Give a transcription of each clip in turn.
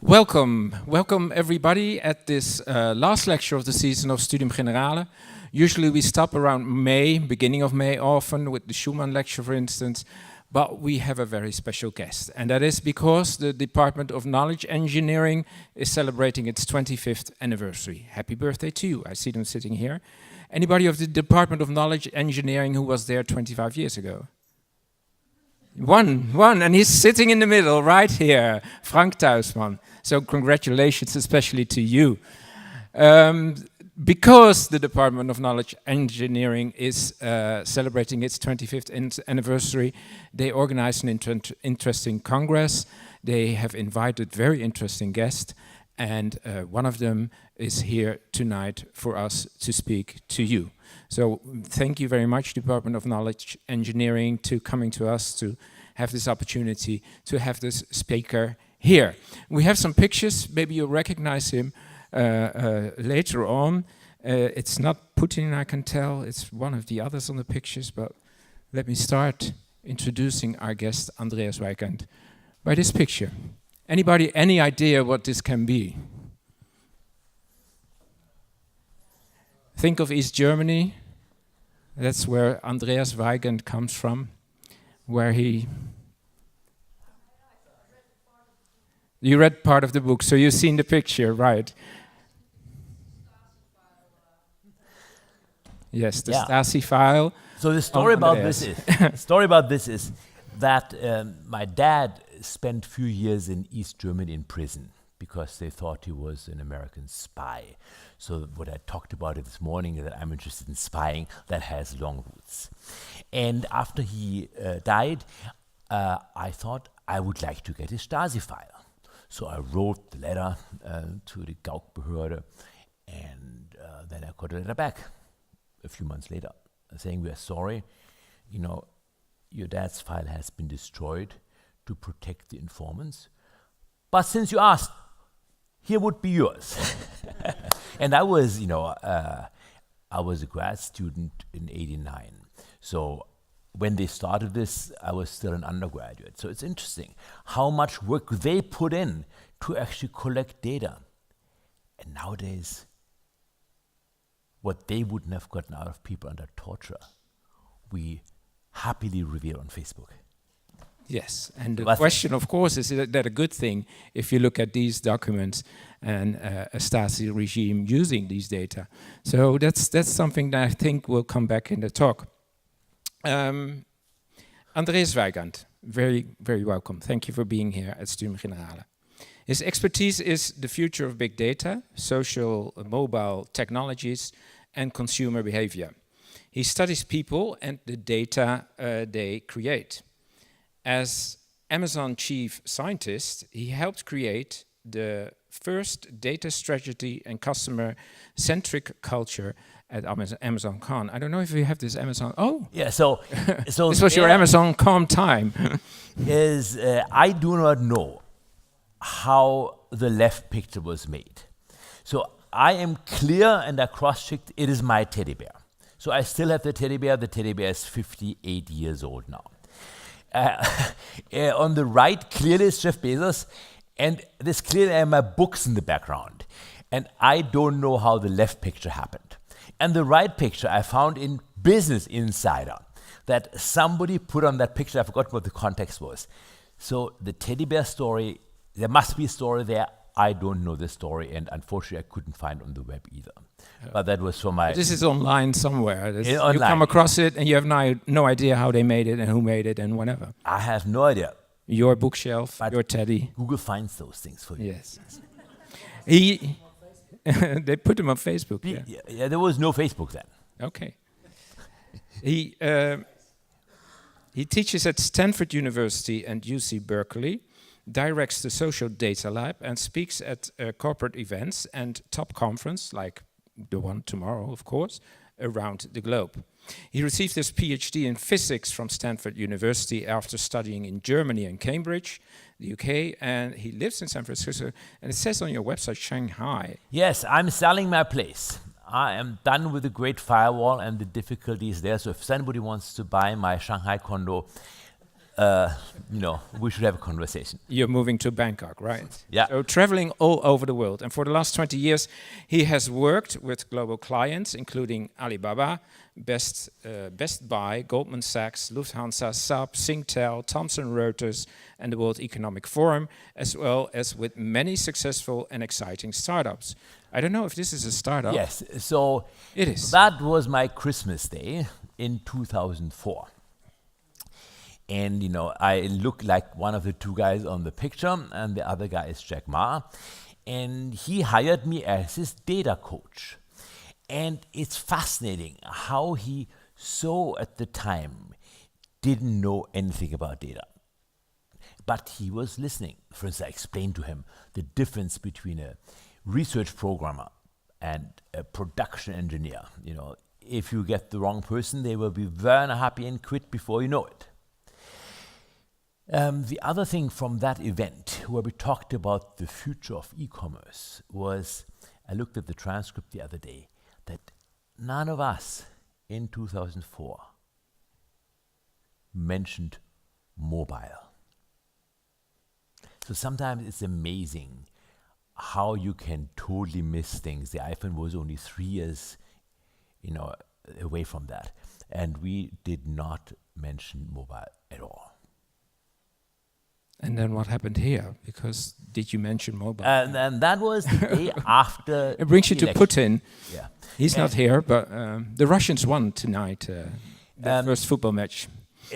Welcome everybody at this last lecture of the season of Studium Generale. Usually we stop around May, beginning of May often, with the Schumann lecture for instance, but we have a very special guest. And that is because the Department of Knowledge Engineering is celebrating its 25th anniversary. Happy birthday to you, I see them sitting here. Anybody of the Department of Knowledge Engineering who was there 25 years ago? One, and he's sitting in the middle right here, Frank Thuisman. So congratulations especially to you. Because the Department of Knowledge Engineering is celebrating its 25th anniversary, they organized an interesting congress. They have invited very interesting guests, and one of them is here tonight for us to speak to you. So thank you very much, Department of Knowledge Engineering, to coming to us to have this opportunity to have this speaker here. We have some pictures, maybe you'll recognize him later on. It's not Putin, I can tell, it's one of the others on the pictures, but let me start introducing our guest, Andreas Weigend, by this picture. Anybody, any idea what this can be? Think of East Germany. That's where Andreas Weigend comes from, where he... You read part of the book, so you've seen the picture, right? Yes, the Stasi file. So the story about this is that my dad spent a few years in East Germany in prison because they thought he was an American spy. So what I talked about it this morning is that I'm interested in spying that has long roots. And after he died, I thought I would like to get his Stasi file. So I wrote the letter to the Gaukbehörde, and then I got a letter back a few months later saying, we are sorry, you know, your dad's file has been destroyed to protect the informants. But since you asked, here would be yours. And I was, you know, I was a grad student in '89. So when they started this, I was still an undergraduate. So it's interesting how much work they put in to actually collect data. And nowadays, what they wouldn't have gotten out of people under torture, we happily reveal on Facebook. Yes, and the question, of course, is that a good thing if you look at these documents and a Stasi regime using these data? So that's something that I think will come back in the talk. Andreas Weigend, very, very welcome. Thank you for being here at Studium Generale. His expertise is the future of big data, social mobile technologies, and consumer behavior. He studies people and the data they create. As Amazon chief scientist, he helped create the first data strategy and customer-centric culture at Amazon.com. I don't know if you have this Amazon. Oh, yeah. So this was your Amazon.com time. I do not know how the left picture was made. So I am clear, and I cross-checked. It is my teddy bear. So I still have the teddy bear. The teddy bear is 58 years old now. On the right, clearly is Jeff Bezos, and there's clearly my books in the background. And I don't know how the left picture happened. And the right picture I found in Business Insider, that somebody put on that picture. I forgot what the context was. So the teddy bear story, there must be a story there. I don't know the story, and unfortunately I couldn't find it on the web either. But that was for my... This is online somewhere. Online. You come across it and you have no idea how they made it and who made it and whatever. I have no idea. Your bookshelf, but your teddy. Google finds those things for you. Yes. They put him on Facebook. Yeah, there was no Facebook then. Okay. He teaches at Stanford University and UC Berkeley, directs the Social Data Lab, and speaks at corporate events and top conference, like the one tomorrow, of course, around the globe. He received his PhD in physics from Stanford University after studying in Germany and Cambridge, the UK, and he lives in San Francisco. And it says on your website, Shanghai. Yes, I'm selling my place. I am done with the Great Firewall and the difficulties there. So if somebody wants to buy my Shanghai condo, we should have a conversation. You're moving to Bangkok, right? Yeah. So traveling all over the world. And for the last 20 years, he has worked with global clients, including Alibaba, Best Buy, Goldman Sachs, Lufthansa, Saab, Singtel, Thomson Reuters, and the World Economic Forum, as well as with many successful and exciting startups. I don't know if this is a startup. Yes, so It is. that was my Christmas day in 2004. And, I look like one of the two guys on the picture, and the other guy is Jack Ma. And he hired me as his data coach. And it's fascinating how he at the time, didn't know anything about data. But he was listening. For instance, I explained to him the difference between a research programmer and a production engineer. If you get the wrong person, they will be very unhappy and quit before you know it. The other thing from that event, where we talked about the future of e-commerce, was I looked at the transcript the other day, that none of us in 2004 mentioned mobile. So sometimes it's amazing how you can totally miss things. The iPhone was only 3 years, away from that, and we did not mention mobile at all. And then what happened here? Because did you mention mobile? And that was the day after. It brings you to election. Putin. Yeah, He's not here, but the Russians won tonight, the first football match.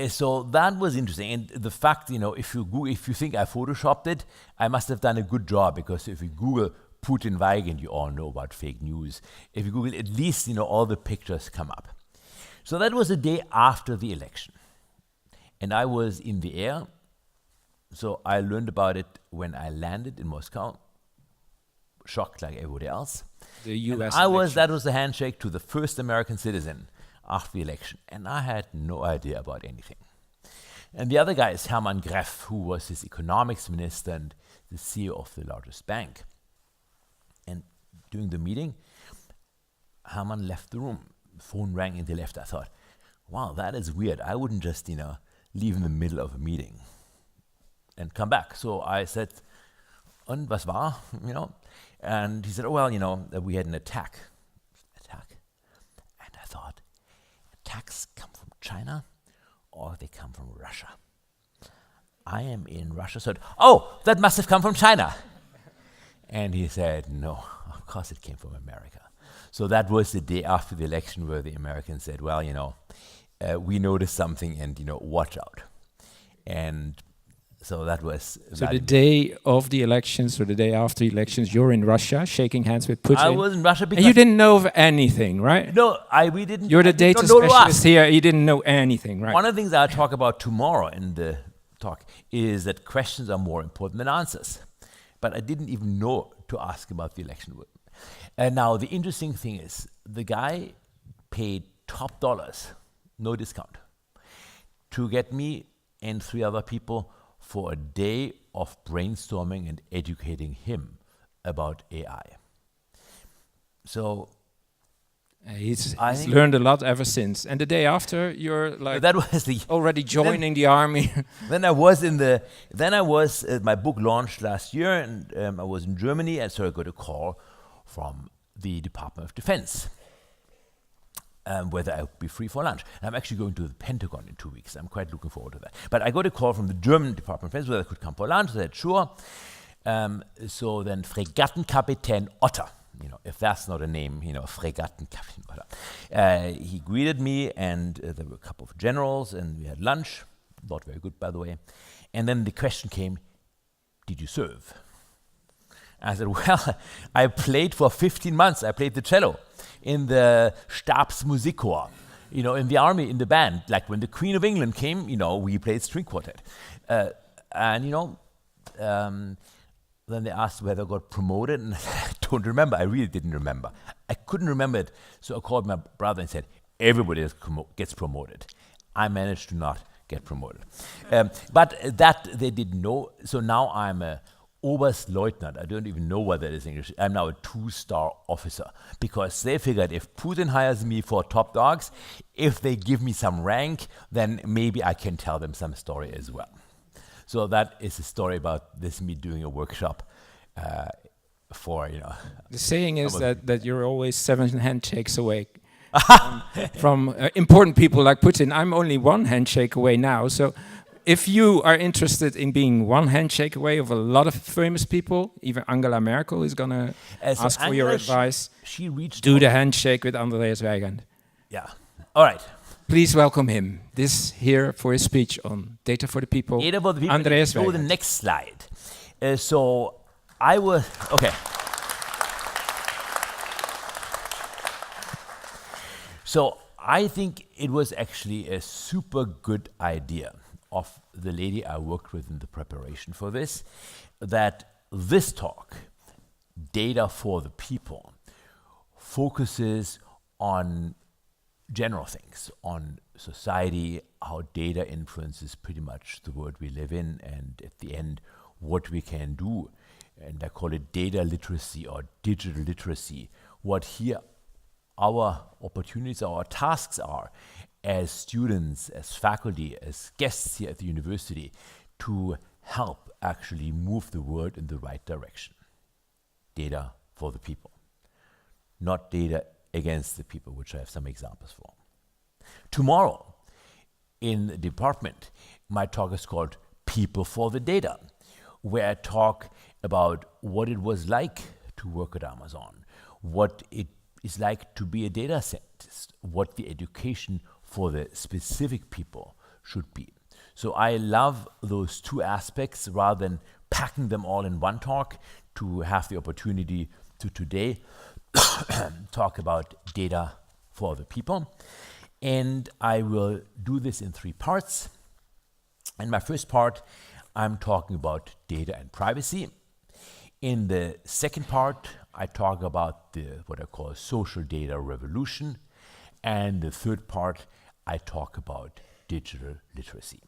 So that was interesting, and the fact, if you think I photoshopped it, I must have done a good job, because if you Google Putin Weigend, you all know about fake news. If you Google, at least all the pictures come up. So that was the day after the election, and I was in the air. So I learned about it when I landed in Moscow, shocked like everybody else. The U.S. That was the handshake to the first American citizen after the election, and I had no idea about anything. And the other guy is Hermann Greff, who was his economics minister and the CEO of the largest bank. And during the meeting, Hermann left the room. The phone rang and they left. I thought, wow, that is weird. I wouldn't just, leave in the middle of a meeting and come back. So I said, und was war, And he said, oh, well, that we had an attack. And I thought, attacks come from China or they come from Russia? I am in Russia. So, that must have come from China. And he said, no, of course it came from America. So that was the day after the election where the Americans said, well, we noticed something and, watch out. And so that was... So the day of the elections or the day after the elections, you're in Russia shaking hands with Putin? I was in Russia because... And you didn't know of anything, right? No, we didn't... You're the data specialist here, you didn't know anything, right? One of the things I'll talk about tomorrow in the talk is that questions are more important than answers. But I didn't even know to ask about the election. And now the interesting thing is, the guy paid top dollars, no discount, to get me and 3 other people for a day of brainstorming and educating him about AI. So he's learned a lot ever since. And the day after, you're like that was already joining the army. Then I was my book launched last year, and I was in Germany, and so I got a call from the Department of Defense. Whether I would be free for lunch. I'm actually going to the Pentagon in 2 weeks. I'm quite looking forward to that. But I got a call from the German Department of Defense whether I could come for lunch. I said, sure. So then Fregattenkapitän Otter, if that's not a name, Fregattenkapitän Otter. He greeted me, and there were a couple of generals, and we had lunch. Not very good, by the way. And then the question came, did you serve? I said, well, I played for 15 months. I played the cello in the Stabsmusikchor, in the army, in the band. Like when the Queen of England came, we played string quartet. Then they asked whether I got promoted, and I don't remember. I really didn't remember. I couldn't remember it, so I called my brother and said, everybody gets promoted. I managed to not get promoted. But that they didn't know, so now I'm a Oberstleutnant. I don't even know what that is in English. I'm now a 2-star officer because they figured if Putin hires me for top dogs, if they give me some rank, then maybe I can tell them some story as well. So that is a story about this me doing a workshop for, The saying is that you're always 7 handshakes away from important people like Putin. I'm only 1 handshake away now. So if you are interested in being 1 handshake away of a lot of famous people, even Angela Merkel is going to ask for your advice. She reached Do the handshake with Andreas Weigend. Yeah. All right. Please welcome him. This here for his speech on Data for the People. Data for the People. Andreas Go to the Weigend. next slide. So I will. Okay. So I think it was actually a super good idea of the lady I worked with in the preparation for this, that this talk, Data for the People, focuses on general things, on society, how data influences pretty much the world we live in, and at the end, what we can do. And I call it data literacy or digital literacy. What here our opportunities, our tasks are as students, as faculty, as guests here at the university to help actually move the world in the right direction. Data for the people, not data against the people, which I have some examples for. Tomorrow in the department, my talk is called People for the Data, where I talk about what it was like to work at Amazon, what it is like to be a data scientist, what the education for the specific people should be. So I love those 2 aspects rather than packing them all in one talk, to have the opportunity to today talk about data for the people. And I will do this in 3 parts. In my first part, I'm talking about data and privacy. In the second part, I talk about what I call social data revolution. And the third part, I talk about digital literacy.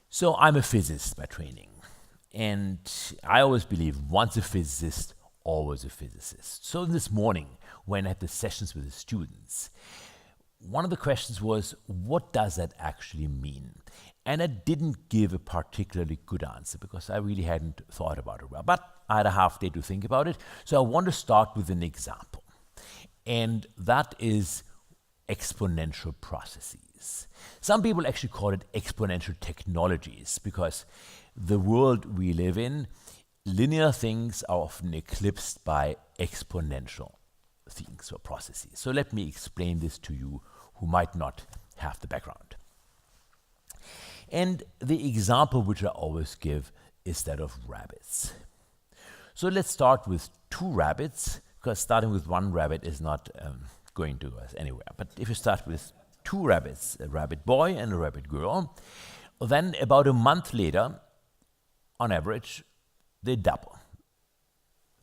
So I'm a physicist by training. And I always believe once a physicist, always a physicist. So this morning, when I had the sessions with the students, one of the questions was, what does that actually mean? And I didn't give a particularly good answer because I really hadn't thought about it well. But I had a half day to think about it. So I want to start with an example. And that is exponential processes. Some people actually call it exponential technologies because the world we live in, linear things are often eclipsed by exponential things or processes. So let me explain this to you who might not have the background. And the example which I always give is that of rabbits. So let's start with 2 rabbits, because starting with 1 rabbit is not going to us anywhere. But if you start with 2 rabbits, a rabbit boy and a rabbit girl, then about a month later, on average, they double.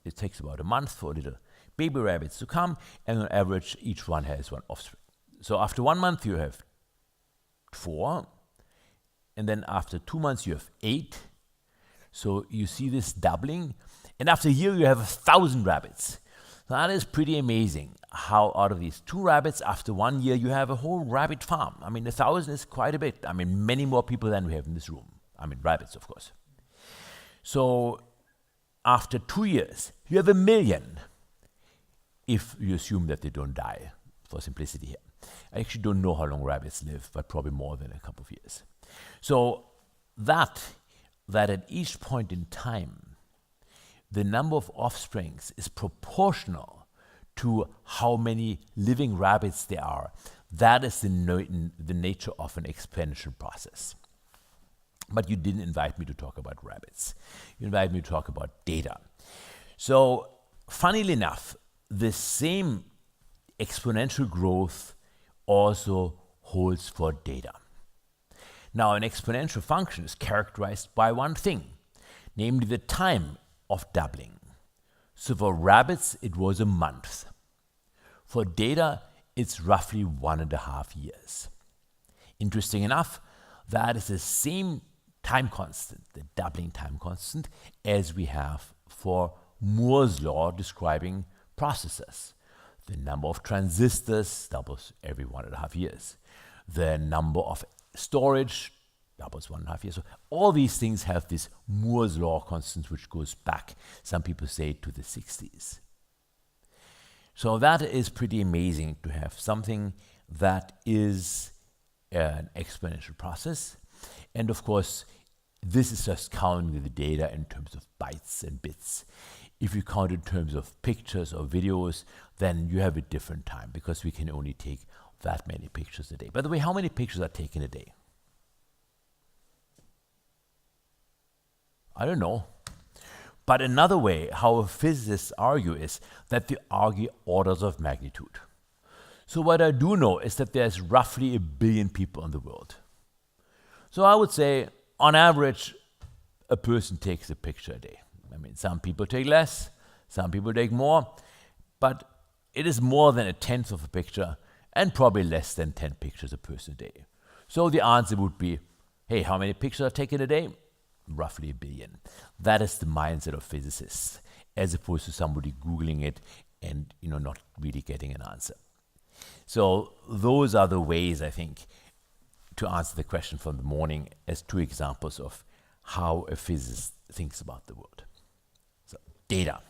It takes about a month for little baby rabbits to come, and on average, each one has 1 offspring. So after 1 month, you have 4, and then after 2 months, you have 8. So you see this doubling, and after a year, you have 1,000 rabbits. That is pretty amazing how out of these 2 rabbits, after 1 year, you have a whole rabbit farm. I mean, 1,000 is quite a bit. I mean, many more people than we have in this room. I mean, rabbits, of course. So after 2 years, you have 1 million, if you assume that they don't die, for simplicity here. I actually don't know how long rabbits live, but probably more than a couple of years. So that at each point in time, the number of offsprings is proportional to how many living rabbits there are. That is the nature of an exponential process. But you didn't invite me to talk about rabbits. You invited me to talk about data. So, funnily enough, the same exponential growth also holds for data. Now, an exponential function is characterized by one thing, namely the time of doubling. So for rabbits, it was a month. For data, it's roughly 1.5 years. Interesting enough, that is the same time constant, the doubling time constant, as we have for Moore's law describing processors. The number of transistors doubles every 1.5 years. The number of storage doubles 1.5 years. So all these things have this Moore's law constant, which goes back, some people say, to the 60s. So that is pretty amazing to have something that is an exponential process. And of course, this is just counting the data in terms of bytes and bits. If you count in terms of pictures or videos, then you have a different time, because we can only take that many pictures a day. By the way, how many pictures are taken a day? I don't know. But another way how physicists argue is that they argue orders of magnitude. So what I do know is that there's roughly 1 billion people in the world. So I would say, on average, a person takes a picture a day. I mean, some people take less, some people take more, but it is more than 1/10 of a picture and probably less than 10 pictures a person a day. So the answer would be, hey, how many pictures are taken a day? Roughly 1 billion. That is the mindset of physicists, as opposed to somebody Googling it and not really getting an answer. So those are the ways, I think, to answer the question from the morning, as 2 examples of how a physicist thinks about the world. So, data.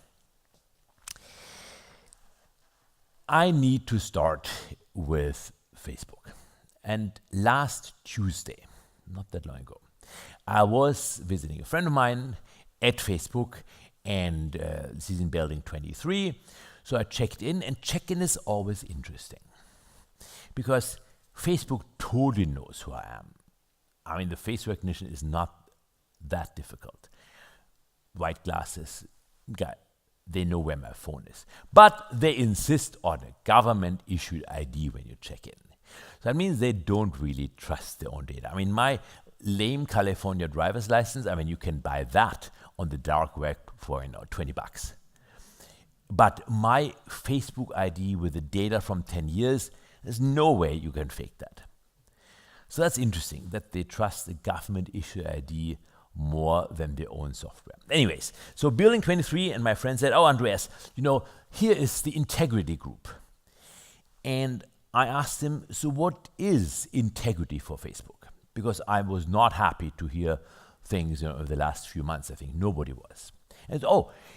I need to start with Facebook. And last Tuesday, not that long ago, I was visiting a friend of mine at Facebook, and she's in building 23. So I checked in, and check-in is always interesting, because Facebook totally knows who I am. I mean, the face recognition is not that difficult. White glasses, guy, they know where my phone is. But they insist on a government-issued ID when you check in. So that means they don't really trust their own data. I mean, my lame California driver's license, I mean, you can buy that on the dark web for, $20. But my Facebook ID with the data from 10 years, there's no way you can fake that. So that's interesting, that they trust the government-issued ID more than their own software. Anyways, so building 23, and my friend said, oh, Andreas, here is the integrity group. And I asked him, so what is integrity for Facebook? Because I was not happy to hear things over the last few months. I think nobody was. And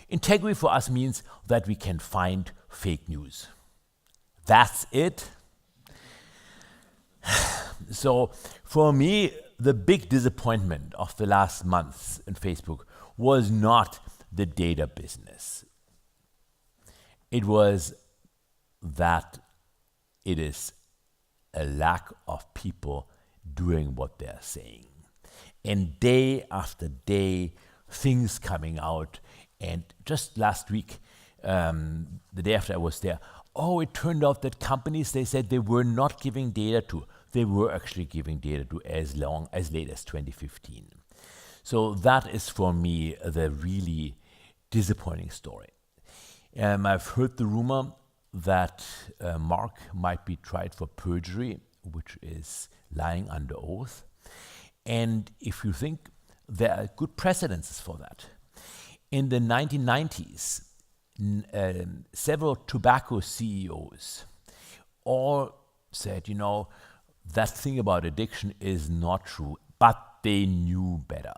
integrity for us means that we can find fake news. That's it. So for me, the big disappointment of the last months in Facebook was not the data business. It was that it is a lack of people doing what they're saying. And day after day, things coming out. And just last week, the day after I was there, it turned out that companies they said they were not giving data to, they were actually giving data to as late as 2015. So that is for me the really disappointing story. I've heard the rumor that Mark might be tried for perjury, which is lying under oath. And if you think, there are good precedences for that. In the 1990s, several tobacco CEOs all said, that thing about addiction is not true, but they knew better.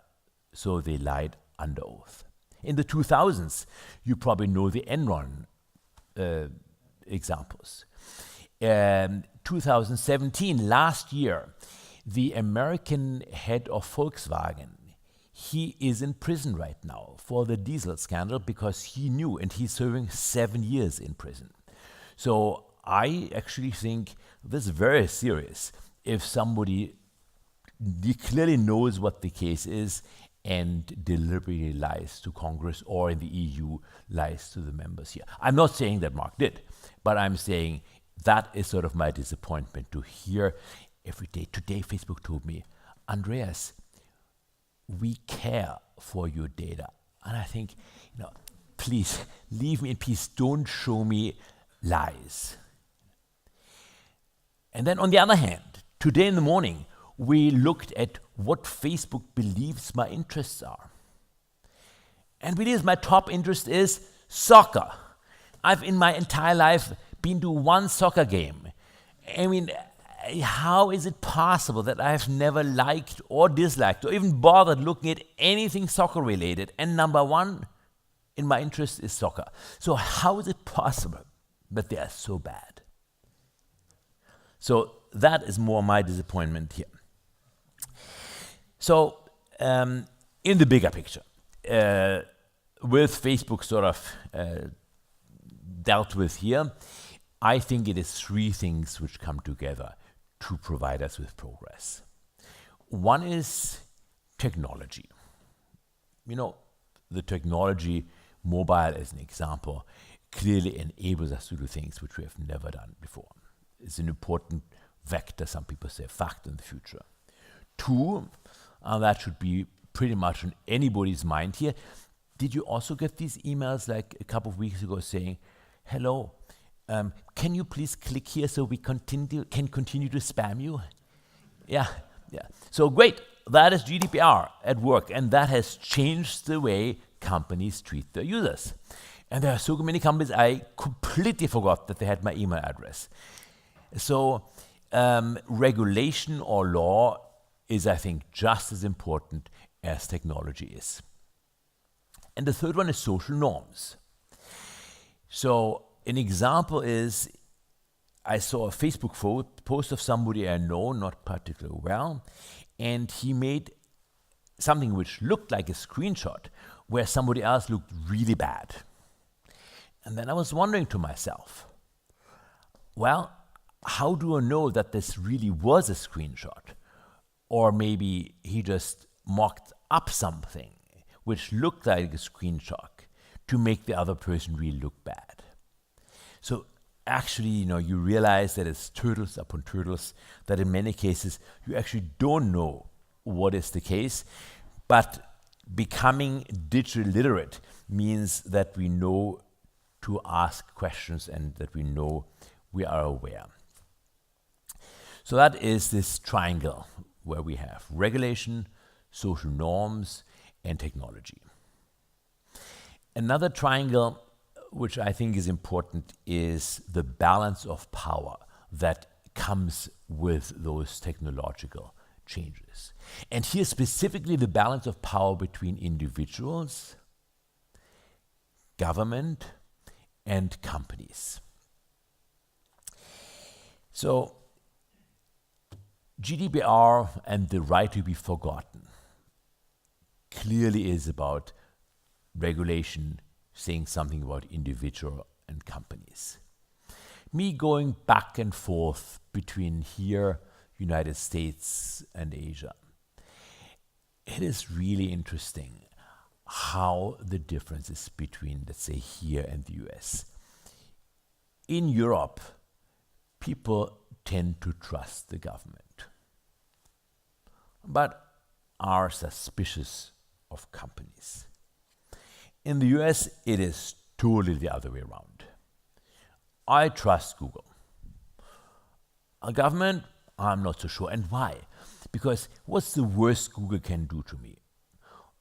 So they lied under oath. In the 2000s, you probably know the Enron examples. 2017, last year, the American head of Volkswagen, he is in prison right now for the diesel scandal because he knew, and he's serving 7 years in prison. So I actually think this is very serious if somebody clearly knows what the case is and deliberately lies to Congress or in the EU lies to the members here. I'm not saying that Mark did, but I'm saying that is sort of my disappointment to hear every day. Today, Facebook told me, Andreas, we care for your data. And I think, please leave me in peace. Don't show me lies. And then on the other hand, today in the morning, we looked at what Facebook believes my interests are. And believes my top interest is soccer. I've in my entire life been to one soccer game. I mean, how is it possible that I've never liked or disliked or even bothered looking at anything soccer related? And number one in my interest is soccer. So how is it possible that they are so bad? So that is more my disappointment here. So in the bigger picture, with Facebook sort of dealt with here, I think it is three things which come together to provide us with progress. One is technology. You know, the technology, mobile as an example, clearly enables us to do things which we have never done before. It's an important vector, some people say factor in the future. Two, that should be pretty much on anybody's mind here. Did you also get these emails like a couple of weeks ago saying, hello, can you please click here so we can continue to spam you? Yeah. So great, that is GDPR at work, and that has changed the way companies treat their users. And there are so many companies, I completely forgot that they had my email address. So regulation or law is, I think, just as important as technology is. And the third one is social norms. So an example is, I saw a Facebook post of somebody I know, not particularly well, and he made something which looked like a screenshot where somebody else looked really bad. And then I was wondering to myself, well, how do I know that this really was a screenshot? Or maybe he just mocked up something which looked like a screenshot to make the other person really look bad. So actually, you realize that it's turtles upon turtles, that in many cases you actually don't know what is the case, but becoming digital literate means that we know to ask questions and that we know we are aware. So that is this triangle where we have regulation, social norms, and technology. Another triangle which I think is important is the balance of power that comes with those technological changes. And here specifically the balance of power between individuals, government, and companies. So GDPR and the right to be forgotten clearly is about regulation, saying something about individual and companies. Me going back and forth between here, United States, and Asia, it is really interesting how the differences between, let's say, here and the US. In Europe, people tend to trust the government, but are suspicious of companies. In the US, it is totally the other way around. I trust Google. A government, I'm not so sure. And why? Because what's the worst Google can do to me?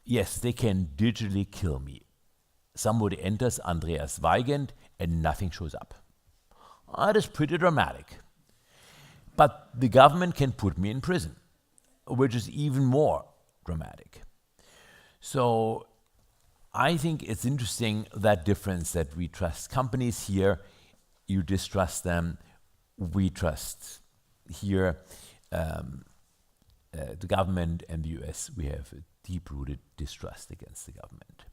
Yes, they can digitally kill me. Somebody enters Andreas Weigend and nothing shows up. That is pretty dramatic. But the government can put me in prison, which is even more dramatic. So I think it's interesting, that difference, that we trust companies here, you distrust them, we trust here the government, and the US, we have a deep-rooted distrust against the government.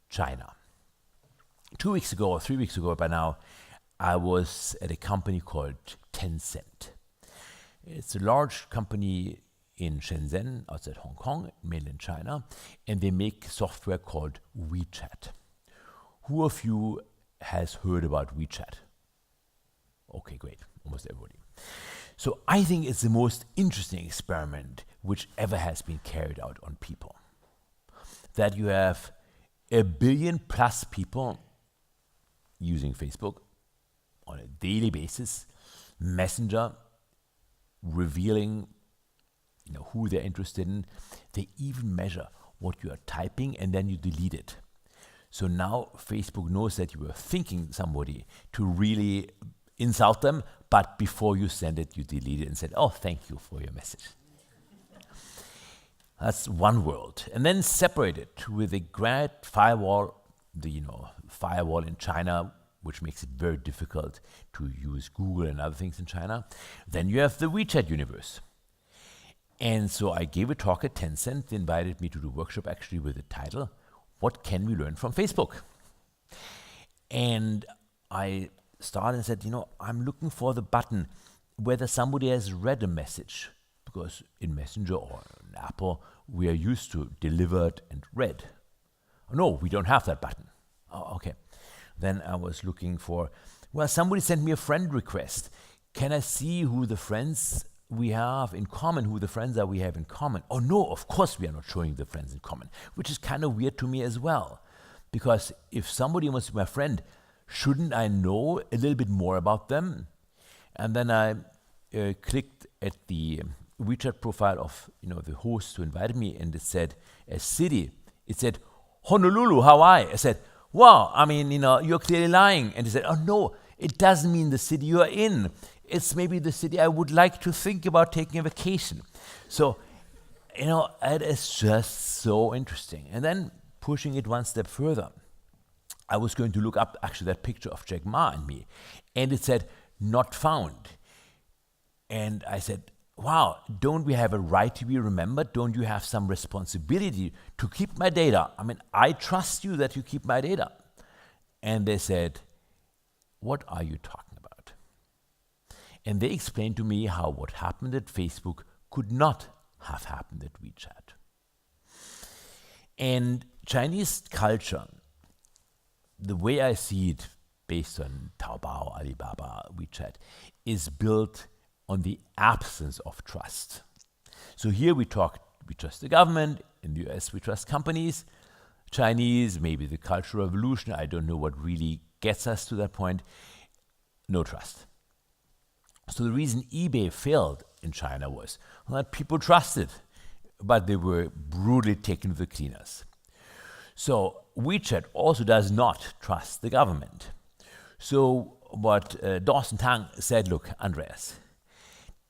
China. 2 weeks ago, or 3 weeks ago by now, I was at a company called Tencent. It's a large company in Shenzhen, outside Hong Kong, mainland China, and they make software called WeChat. Who of you has heard about WeChat? Okay, great, almost everybody. So I think it's the most interesting experiment which ever has been carried out on people. That you have 1 billion plus people using Facebook on a daily basis, Messenger, revealing who they're interested in. They even measure what you are typing and then you delete it. So now Facebook knows that you were thinking somebody to really insult them, but before you send it, you delete it and said, oh, thank you for your message. That's one world. And then separated with a great firewall, the firewall in China, which makes it very difficult to use Google and other things in China. Then you have the WeChat universe. And so I gave a talk at Tencent. They invited me to do a workshop actually with the title, What Can We Learn from Facebook? And I started and said, I'm looking for the button whether somebody has read a message, because in Messenger or in Apple, we are used to delivered and read. No, we don't have that button. Oh, okay. Then I was looking for, somebody sent me a friend request. Can I see who the friends we have in common, who the friends are we have in common? Oh no, of course we are not showing the friends in common, which is kind of weird to me as well. Because if somebody wants to be my friend, shouldn't I know a little bit more about them? And then I clicked at the WeChat profile of the host who invited me, and it said a city. It said Honolulu, Hawaii. I said, wow, you're clearly lying. And he said, oh no, it doesn't mean the city you are in. It's maybe the city I would like to think about taking a vacation. So, it is just so interesting. And then pushing it one step further, I was going to look up actually that picture of Jack Ma and me, and it said, not found. And I said, wow, don't we have a right to be remembered? Don't you have some responsibility to keep my data? I trust you that you keep my data. And they said, what are you talking about? And they explained to me how what happened at Facebook could not have happened at WeChat. And Chinese culture, the way I see it, based on Taobao, Alibaba, WeChat, is built on the absence of trust. So here we trust the government. In the US, we trust companies. Chinese, maybe the Cultural Revolution, I don't know what really gets us to that point. No trust. So the reason eBay failed in China was that people trusted, but they were brutally taken to the cleaners. So WeChat also does not trust the government. So what Dawson Tang said, look, Andreas,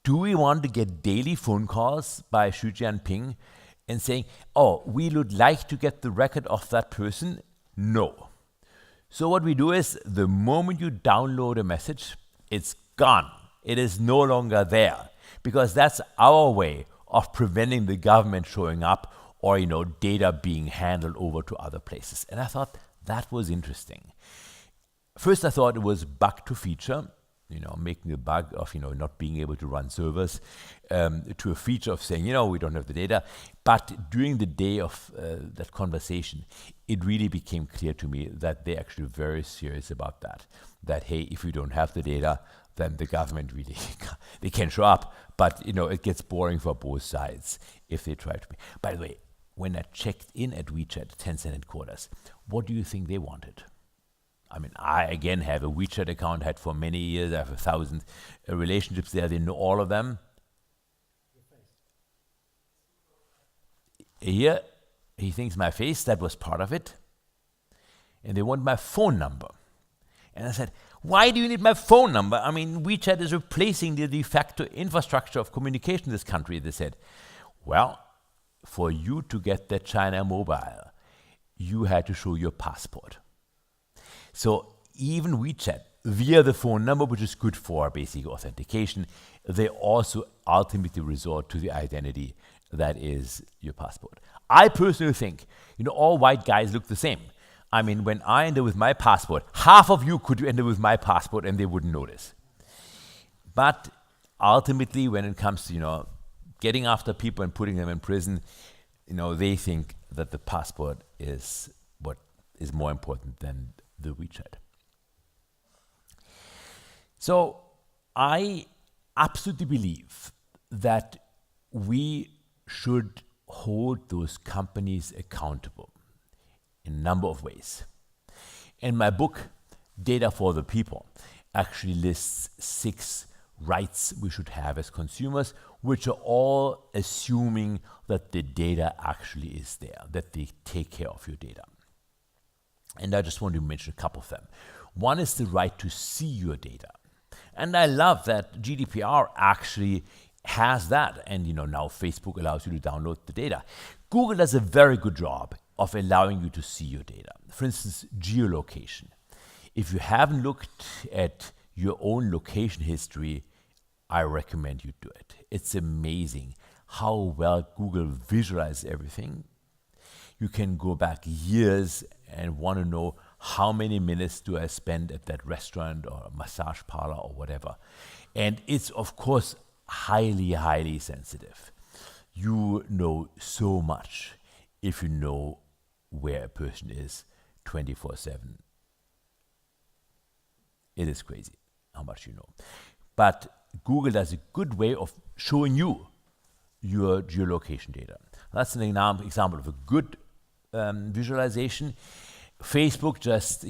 do we want to get daily phone calls by Xi Jinping and saying, oh, we would like to get the record of that person? No. So what we do is, the moment you download a message, it's gone. It is no longer there, because that's our way of preventing the government showing up or data being handled over to other places. And I thought that was interesting. First, I thought it was bug to feature, making the bug of not being able to run servers to a feature of saying we don't have the data. But during the day of that conversation, it really became clear to me that they're actually very serious about that. That hey, if you don't have the data, then the government really they can show up. But it gets boring for both sides if they try to be. By the way, when I checked in at WeChat, Tencent headquarters, what do you think they wanted? I again have a WeChat account, had for many years. I have 1,000 relationships there. They know all of them. Here, he thinks my face, that was part of it. And they want my phone number. And I said, why do you need my phone number? WeChat is replacing the de facto infrastructure of communication in this country, they said. Well, for you to get that China mobile, you had to show your passport. So even WeChat, via the phone number, which is good for basic authentication, they also ultimately resort to the identity that is your passport. I personally think, all white guys look the same. When I enter with my passport, half of you could enter with my passport and they wouldn't notice. But ultimately, when it comes to, getting after people and putting them in prison, they think that the passport is what is more important than the WeChat. So I absolutely believe that we should hold those companies accountable in a number of ways. And my book, Data for the People, actually lists 6 rights we should have as consumers, which are all assuming that the data actually is there, that they take care of your data. And I just want to mention a couple of them. One is the right to see your data. And I love that GDPR actually has that. And now Facebook allows you to download the data. Google does a very good job of allowing you to see your data. For instance, geolocation. If you haven't looked at your own location history, I recommend you do it. It's amazing how well Google visualizes everything. You can go back years and want to know how many minutes do I spend at that restaurant or massage parlor or whatever. And it's, of course, highly, highly sensitive. You know so much if you know where a person is 24/7. It is crazy how much you know. But Google does a good way of showing you your geolocation data. That's an example of a good visualization. Facebook just,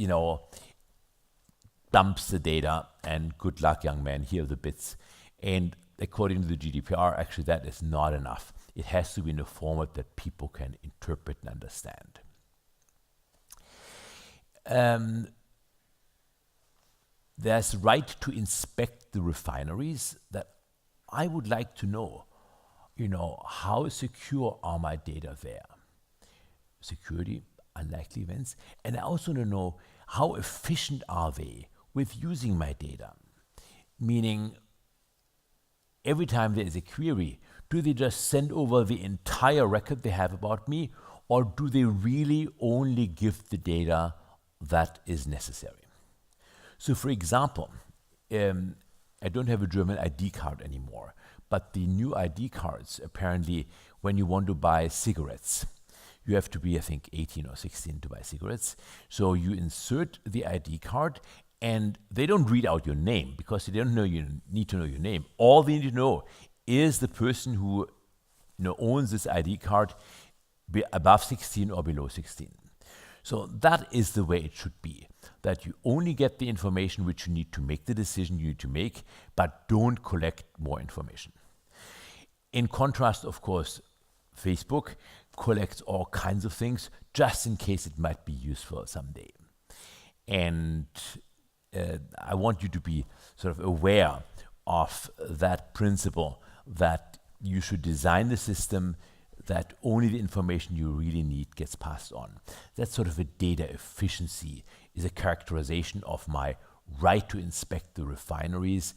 dumps the data and good luck, young man, here are the bits. And according to the GDPR, actually that is not enough. It has to be in a format that people can interpret and understand. There's right to inspect the refineries. That I would like to know, how secure are my data there? Security, unlikely events. And I also want to know how efficient are they with using my data? Meaning, every time there is a query, do they just send over the entire record they have about me, or do they really only give the data that is necessary? So for example, I don't have a German ID card anymore, but the new ID cards, apparently, when you want to buy cigarettes, you have to be, I think, 18 or 16 to buy cigarettes. So you insert the ID card, and they don't read out your name because they don't know you need to know your name. All they need to know is the person who owns this ID card above 16 or below 16. So that is the way it should be, that you only get the information which you need to make the decision you need to make, but don't collect more information. In contrast, of course, Facebook collects all kinds of things just in case it might be useful someday. And I want you to be sort of aware of that principle, that you should design the system that only the information you really need gets passed on. That's sort of a data efficiency, is a characterization of my right to inspect the refineries,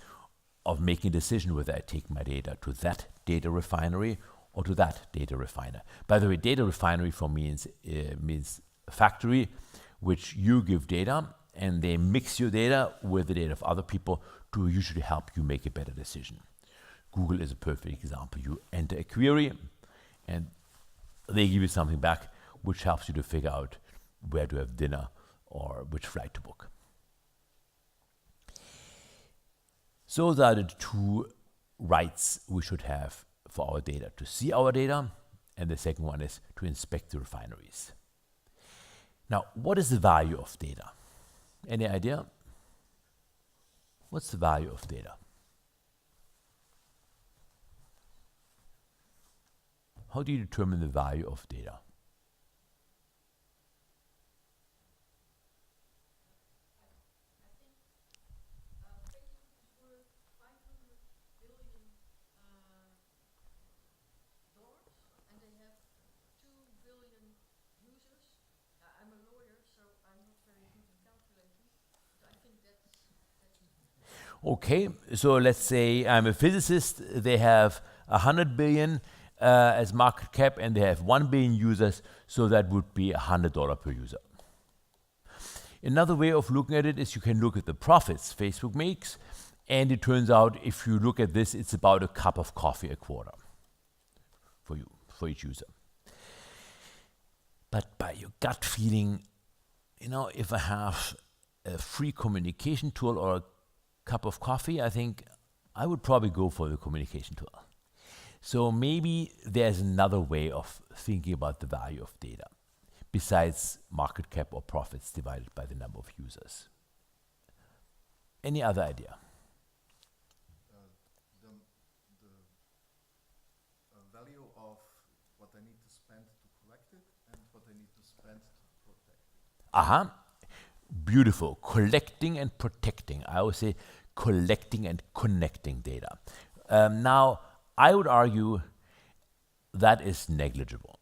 of making a decision whether I take my data to that data refinery or to that data refiner. By the way, data refinery for me means a factory which you give data, and they mix your data with the data of other people to usually help you make a better decision. Google is a perfect example. You enter a query, and they give you something back which helps you to figure out where to have dinner or which flight to book. So those are the two rights we should have for our data: to see our data, and the second one is to inspect the refineries. Now, what is the value of data? Any idea? What's the value of data? How do you determine the value of data? Okay, so let's say I'm a physicist. They have 100 billion as market cap, and they have 1 billion users, so that would be $100 per user. Another way of looking at it is you can look at the profits Facebook makes, and it turns out if you look at this, it's about a cup of coffee a quarter for you, for each user. But by your gut feeling, if I have a free communication tool or a cup of coffee, I think I would probably go for the communication tool. So maybe there's another way of thinking about the value of data besides market cap or profits divided by the number of users. Any other idea? of what I need to spend to collect it and what I need to spend to protect it. Aha. Beautiful. Collecting and protecting. I would say collecting and connecting data. Now, I would argue that is negligible.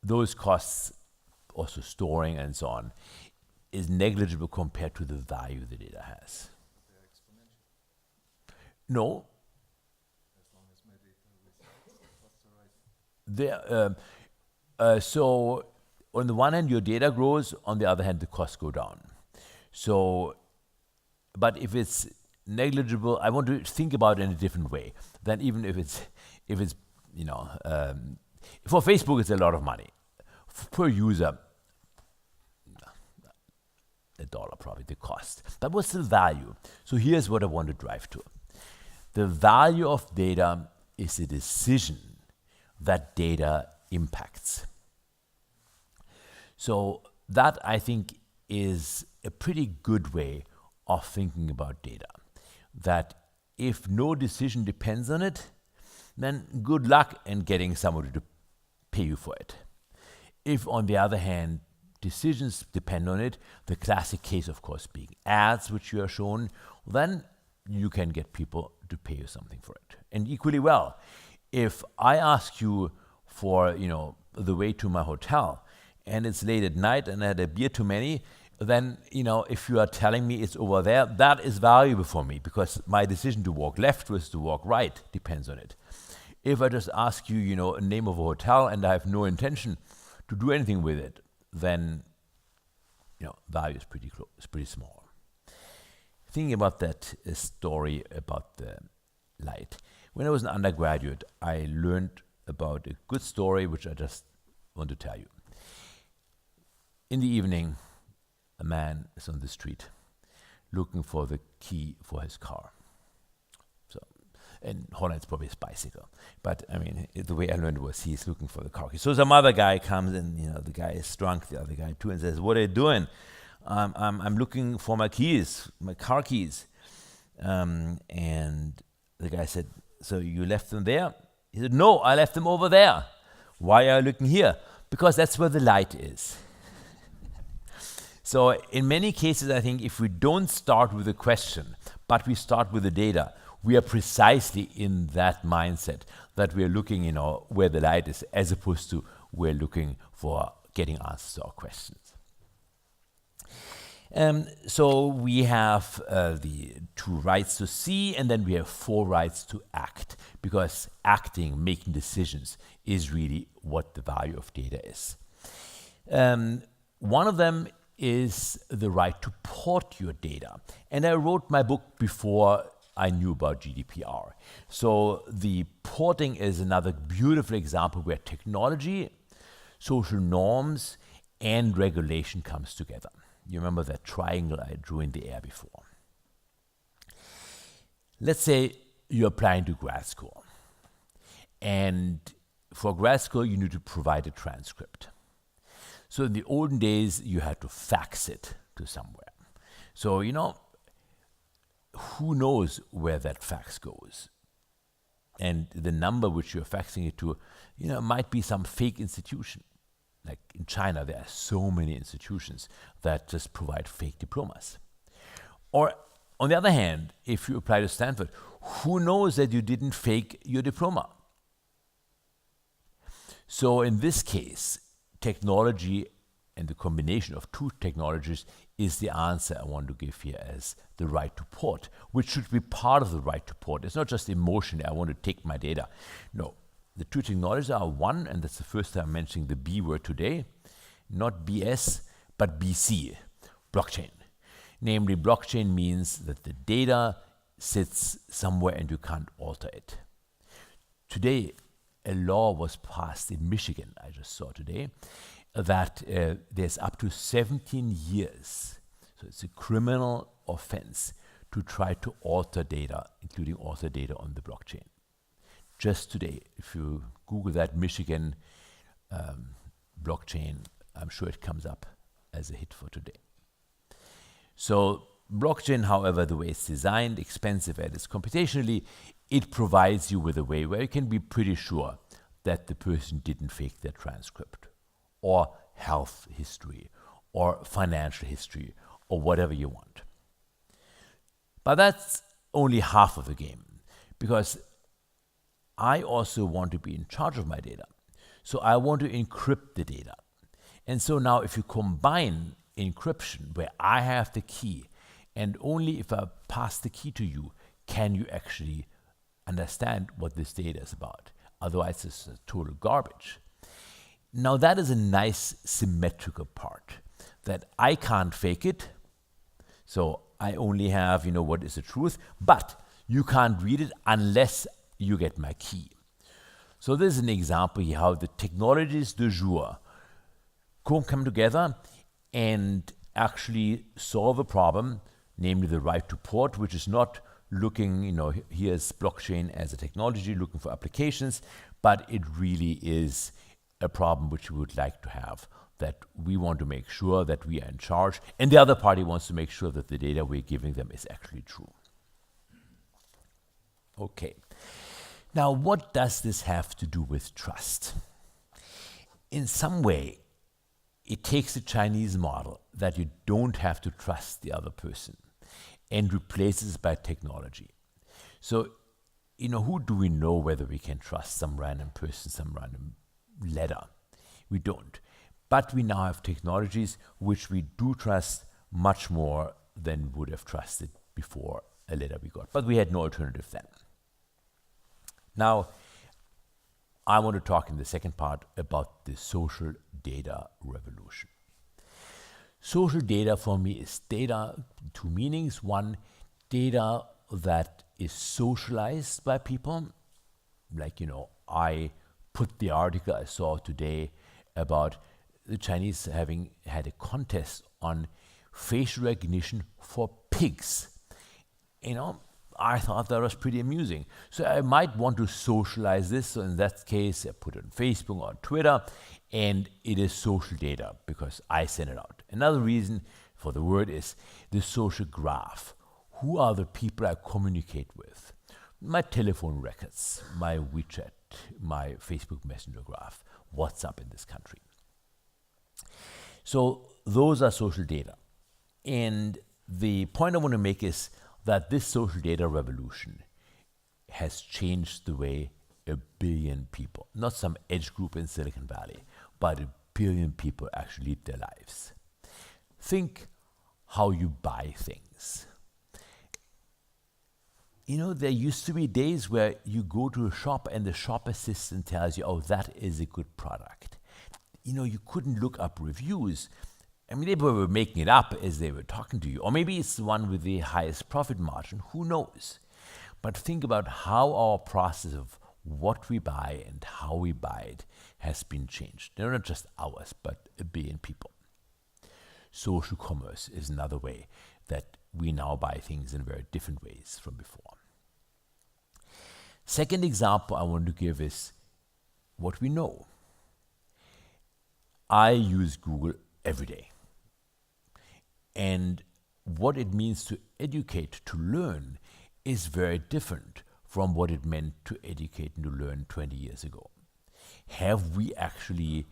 Those costs, also storing and so on, is negligible compared to the value the data has. They're exponential. No, As long as my data resides, the costs are rising. so on the one hand, your data grows, on the other hand, the costs go down. So, but if it's negligible, I want to think about it in a different way. Than even if it's, you know, for Facebook, it's a lot of money. Per user, $1 probably, the cost. But what's the value? So here's what I want to drive to. The value of data is a decision that data impacts. So that, I think, is a pretty good way of thinking about data. That if no decision depends on it, then good luck in getting somebody to pay you for it. If, on the other hand, decisions depend on it, the classic case, of course, being ads, which you are shown, then you can get people to pay you something for it. And equally well, if I ask you for, you know, the way to my hotel, and it's late at night and I had a beer too many, then, you know, if you are telling me it's over there, that is valuable for me because my decision to walk left versus to walk right depends on it. If I just ask you, you know, a name of a hotel and I have no intention to do anything with it, then, you know, value is pretty small. Thinking about that story about the light. When I was an undergraduate, I learned about a good story which I just want to tell you. In the evening, a man is on the street looking for the key for his car. So, in Holland, it's probably his bicycle. But I mean, the way I learned was he's looking for the car key. So some other guy comes and, you know, the guy is drunk, the other guy too, and says, "What are you doing?" I'm looking for my keys, my car keys. And the guy said, "So you left them there?" He said, "No, I left them over there." "Why are you looking here?" "Because that's where the light is." So in many cases, I think if we don't start with a question, but we start with the data, we are precisely in that mindset that we are looking, you know, where the light is, as opposed to we're looking for getting answers to our questions. So we have the 2 rights to see, and then we have 4 rights to act, because acting, making decisions, is really what the value of data is. One of them is the right to port your data. And I wrote my book before I knew about GDPR. So the porting is another beautiful example where technology, social norms, and regulation comes together. You remember that triangle I drew in the air before. Let's say you're applying to grad school. And for grad school, you need to provide a transcript. So in the olden days, you had to fax it to somewhere. So, you know, who knows where that fax goes? And the number which you're faxing it to, you know, might be some fake institution. Like in China, there are so many institutions that just provide fake diplomas. Or on the other hand, if you apply to Stanford, who knows that you didn't fake your diploma? So in this case, technology and the combination of 2 technologies is the answer I want to give here as the right to port, which should be part of the right to port. It's not just emotion, I want to take my data. No, the 2 technologies are one, and that's the first time I'm mentioning the B word today, not BS, but BC, blockchain. Namely, blockchain means that the data sits somewhere and you can't alter it. Today, a law was passed in Michigan, I just saw today, that there's up to 17 years. So it's a criminal offense to try to alter data, including alter data on the blockchain. Just today, if you Google that Michigan blockchain, I'm sure it comes up as a hit for today. So blockchain, however, the way it's designed, expensive and it's computationally, it provides you with a way where you can be pretty sure that the person didn't fake their transcript, or health history, or financial history, or whatever you want. But that's only half of the game, because I also want to be in charge of my data. So I want to encrypt the data. And so now if you combine encryption, where I have the key, and only if I pass the key to you, can you actually understand what this data is about. Otherwise, it's total garbage. Now that is a nice symmetrical part, that I can't fake it. So I only have, what is the truth, but you can't read it unless you get my key. So this is an example here how the technologies du jour come together and actually solve a problem, namely the right to port, which is not looking, here's blockchain as a technology, looking for applications, but it really is a problem which we would like to have, that we want to make sure that we are in charge, and the other party wants to make sure that the data we're giving them is actually true. Okay. Now, what does this have to do with trust? In some way, it takes the Chinese model that you don't have to trust the other person and replaces it by technology. So, who do we know whether we can trust? Some random person, some random letter? We don't. But we now have technologies which we do trust much more than we would have trusted before a letter we got. But we had no alternative then. Now, I want to talk in the second part about the social data revolution. Social data for me is data, two meanings. One, data that is socialized by people. Like, I put the article I saw today about the Chinese having had a contest on facial recognition for pigs. I thought that was pretty amusing. So I might want to socialize this. So in that case, I put it on Facebook or Twitter, and it is social data because I send it out. Another reason for the word is the social graph. Who are the people I communicate with? My telephone records, my WeChat, my Facebook Messenger graph, WhatsApp in this country. So those are social data. And the point I want to make is that this social data revolution has changed the way 1 billion people, not some edge group in Silicon Valley, but 1 billion people actually lead their lives. Think how you buy things. There used to be days where you go to a shop and the shop assistant tells you, oh, that is a good product. You couldn't look up reviews. They were making it up as they were talking to you. Or maybe it's the one with the highest profit margin. Who knows? But think about how our process of what we buy and how we buy it has been changed. They're not just ours, but 1 billion people. Social commerce is another way that we now buy things in very different ways from before. Second example I want to give is what we know. I use Google every day. And what it means to educate, to learn, is very different from what it meant to educate and to learn 20 years ago. Have we actually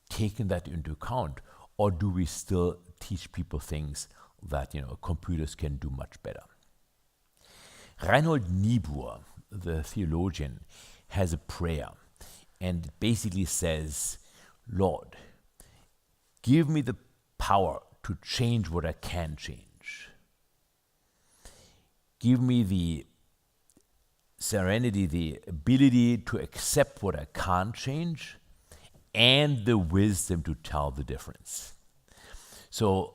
taken that into account, or do we still teach people things that computers can do much better? Reinhold Niebuhr, the theologian, has a prayer, and it basically says, Lord, give me the power to change what I can change. Give me the serenity, the ability to accept what I can't change, and the wisdom to tell the difference. So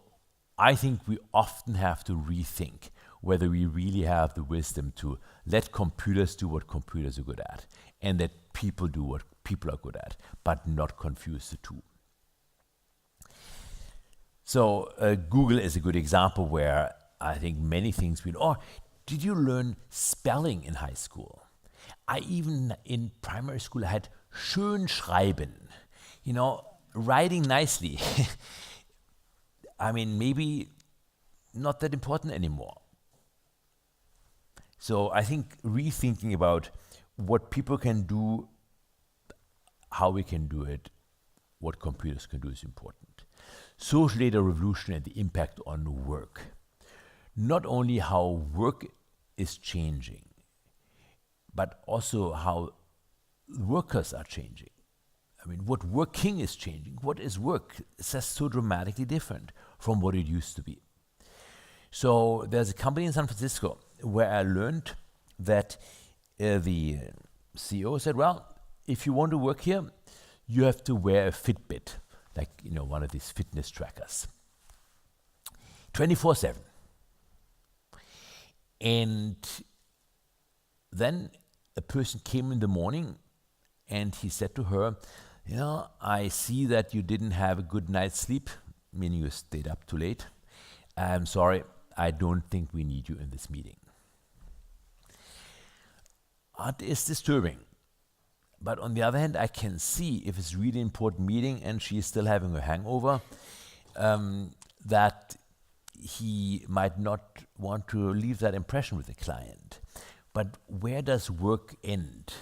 I think we often have to rethink whether we really have the wisdom to let computers do what computers are good at, and let people do what people are good at, but not confuse the two. So Google is a good example where I think many things did you learn spelling in high school? I even in primary school I had schön schreiben, writing nicely. Maybe not that important anymore. So I think rethinking about what people can do, how we can do it, what computers can do is important. Social data revolution and the impact on work. Not only how work is changing, but also how workers are changing. I mean, what working is changing. What is work? It's just so dramatically different from what it used to be. So there's a company in San Francisco where I learned that the CEO said, well, if you want to work here, you have to wear a Fitbit, like, you know, one of these fitness trackers, 24/7. And then a person came in the morning and he said to her, you know, I see that you didn't have a good night's sleep, meaning you stayed up too late. I'm sorry, I don't think we need you in this meeting. That is disturbing. But on the other hand, I can see if it's really important meeting and she's still having a hangover, that he might not want to leave that impression with the client. But where does work end?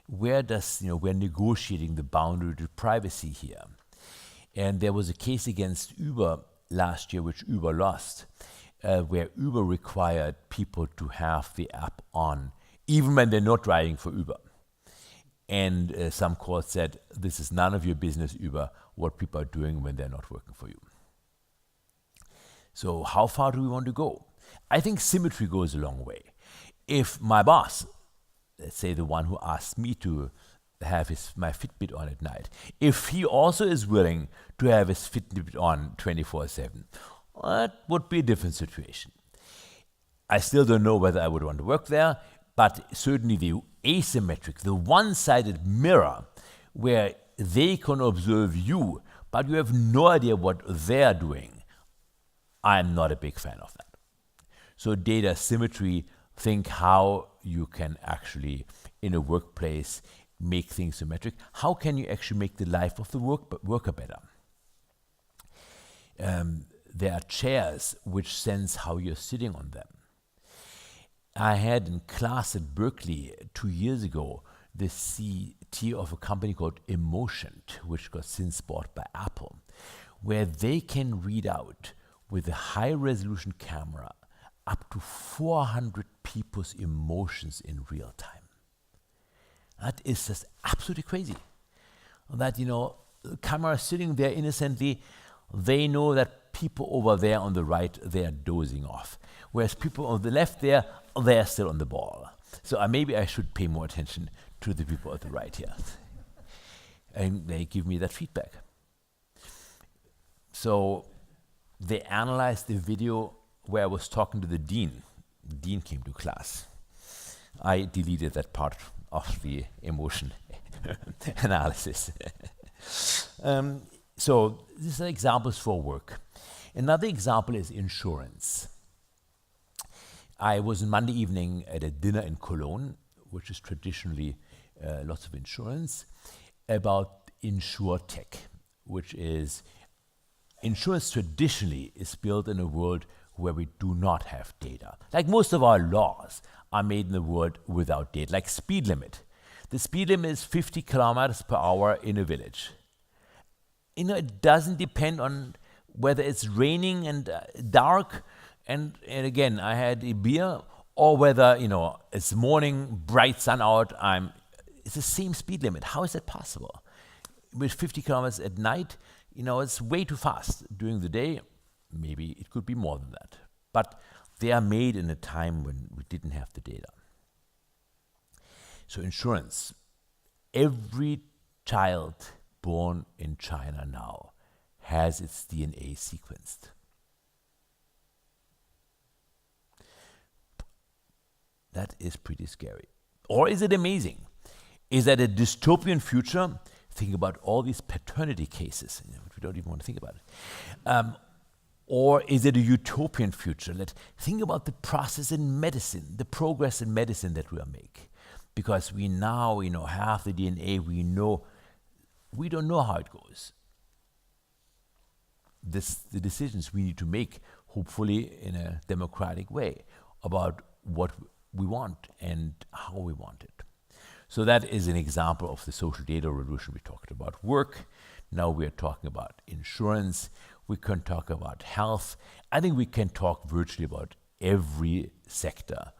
Where does, you know, we're negotiating the boundary to privacy here. And there was a case against Uber last year, which Uber lost, where Uber required people to have the app on, even when they're not driving for Uber. And some court said, this is none of your business, Uber, what people are doing when they're not working for you. So how far do we want to go? I think symmetry goes a long way. If my boss, let's say the one who asked me to have my Fitbit on at night, if he also is willing to have his Fitbit on 24/7, that would be a different situation. I still don't know whether I would want to work there, but certainly the asymmetric, the one-sided mirror, where they can observe you, but you have no idea what they're doing, I'm not a big fan of that. So data symmetry, think how you can actually, in a workplace, make things symmetric. How can you actually make the life of the worker better? There are chairs which sense how you're sitting on them. I had in class at Berkeley 2 years ago the CTO of a company called Emotioned, which got since bought by Apple, where they can read out with a high-resolution camera up to 400 people's emotions in real time. That is just absolutely crazy. That, you know, the camera sitting there innocently, they know that people over there on the right, they are dozing off. Whereas people on the left there, they're still on the ball. So maybe I should pay more attention to the people at the right here. And they give me that feedback. So they analyzed the video where I was talking to the dean. The dean came to class. I deleted that part of the emotion analysis. So these are examples for work. Another example is insurance. I was on Monday evening at a dinner in Cologne, which is traditionally lots of insurance, about InsurTech, which is insurance traditionally is built in a world where we do not have data. Like most of our laws are made in the world without data, like speed limit. The speed limit is 50 kilometers per hour in a village. You know, it doesn't depend on whether it's raining and dark, and again, I had a beer, or whether, you know, it's morning, bright sun out, it's the same speed limit. How is that possible? With 50 kilometers at night, you know, it's way too fast. During the day, maybe it could be more than that. But they are made in a time when we didn't have the data. So insurance. Every child born in China now has its DNA sequenced. That is pretty scary. Or is it amazing? Is that a dystopian future? Think about all these paternity cases. You know, we don't even want to think about it. Or is it a utopian future? Think about the process in medicine, the progress in medicine that we are making. Because we now, you know, have the DNA, we don't know how it goes. The decisions we need to make hopefully in a democratic way, about what we want and how we want it. So that is an example of the social data revolution. We talked about work. Now we are talking about insurance. We can talk about health. I think we can talk virtually about every sector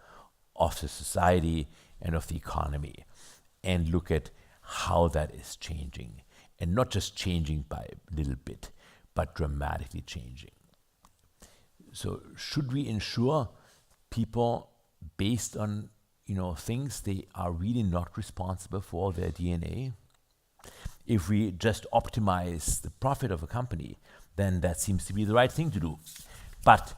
of the society and of the economy and look at how that is changing. And not just changing by a little bit, but dramatically changing. So should we insure people based on things they are really not responsible for their DNA? If we just optimize the profit of a company, then that seems to be the right thing to do. But,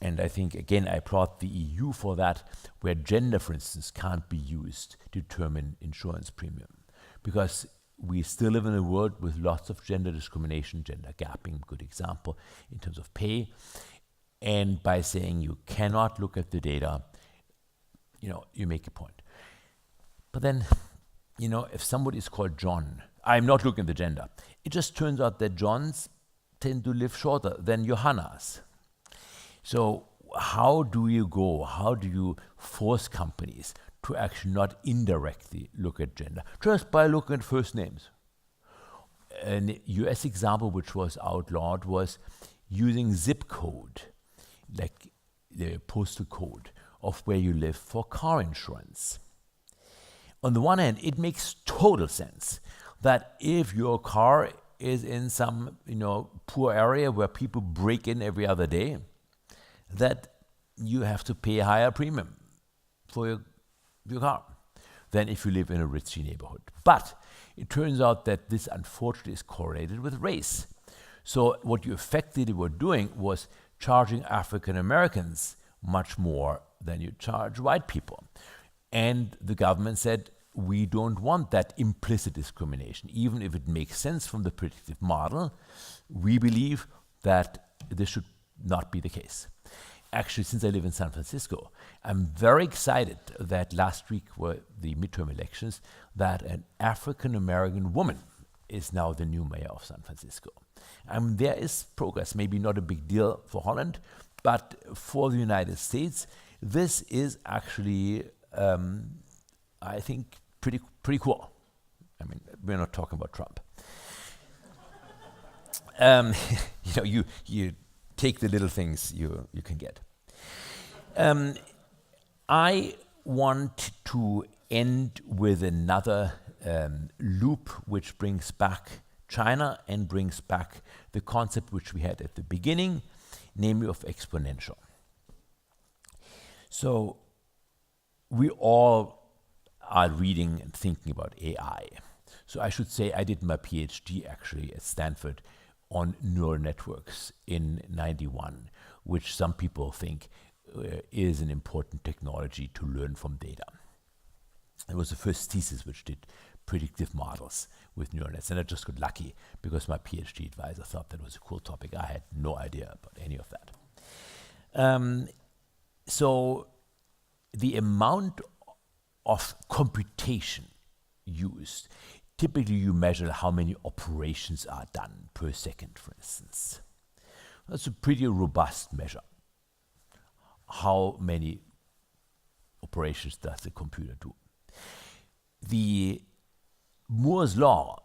and I think again I applaud the EU for that, where gender, for instance, can't be used to determine insurance premium. Because we still live in a world with lots of gender discrimination, gender gapping, good example, in terms of pay. And by saying you cannot look at the data, you make a point. But then, if somebody is called John, I'm not looking at the gender. It just turns out that Johns tend to live shorter than Johannas. So how do you force companies to actually not indirectly look at gender, just by looking at first names? A US example which was outlawed was using zip code, like the postal code of where you live, for car insurance. On the one hand, it makes total sense that if your car is in some poor area where people break in every other day, that you have to pay a higher premium for your car than if you live in a ritzy neighborhood. But it turns out that this unfortunately is correlated with race. So what you effectively were doing was charging African Americans much more than you charge white people. And the government said, we don't want that implicit discrimination. Even if it makes sense from the predictive model, we believe that this should not be the case. Actually, since I live in San Francisco, I'm very excited that last week were the midterm elections, that an African-American woman is now the new mayor of San Francisco. There is progress, maybe not a big deal for Holland, but for the United States, this is actually, I think, pretty cool. I mean, we're not talking about Trump. You take the little things you can get. I want to end with another loop which brings back China and brings back the concept which we had at the beginning, namely of exponential. So we all are reading and thinking about AI. So I should say I did my PhD actually at Stanford on neural networks in '91, which some people think is an important technology to learn from data. It was the first thesis which did predictive models with neural nets, and I just got lucky because my PhD advisor thought that was a cool topic. I had no idea about any of that. So the amount of computation used, typically you measure how many operations are done per second, for instance. That's a pretty robust measure. How many operations does the computer do? The Moore's law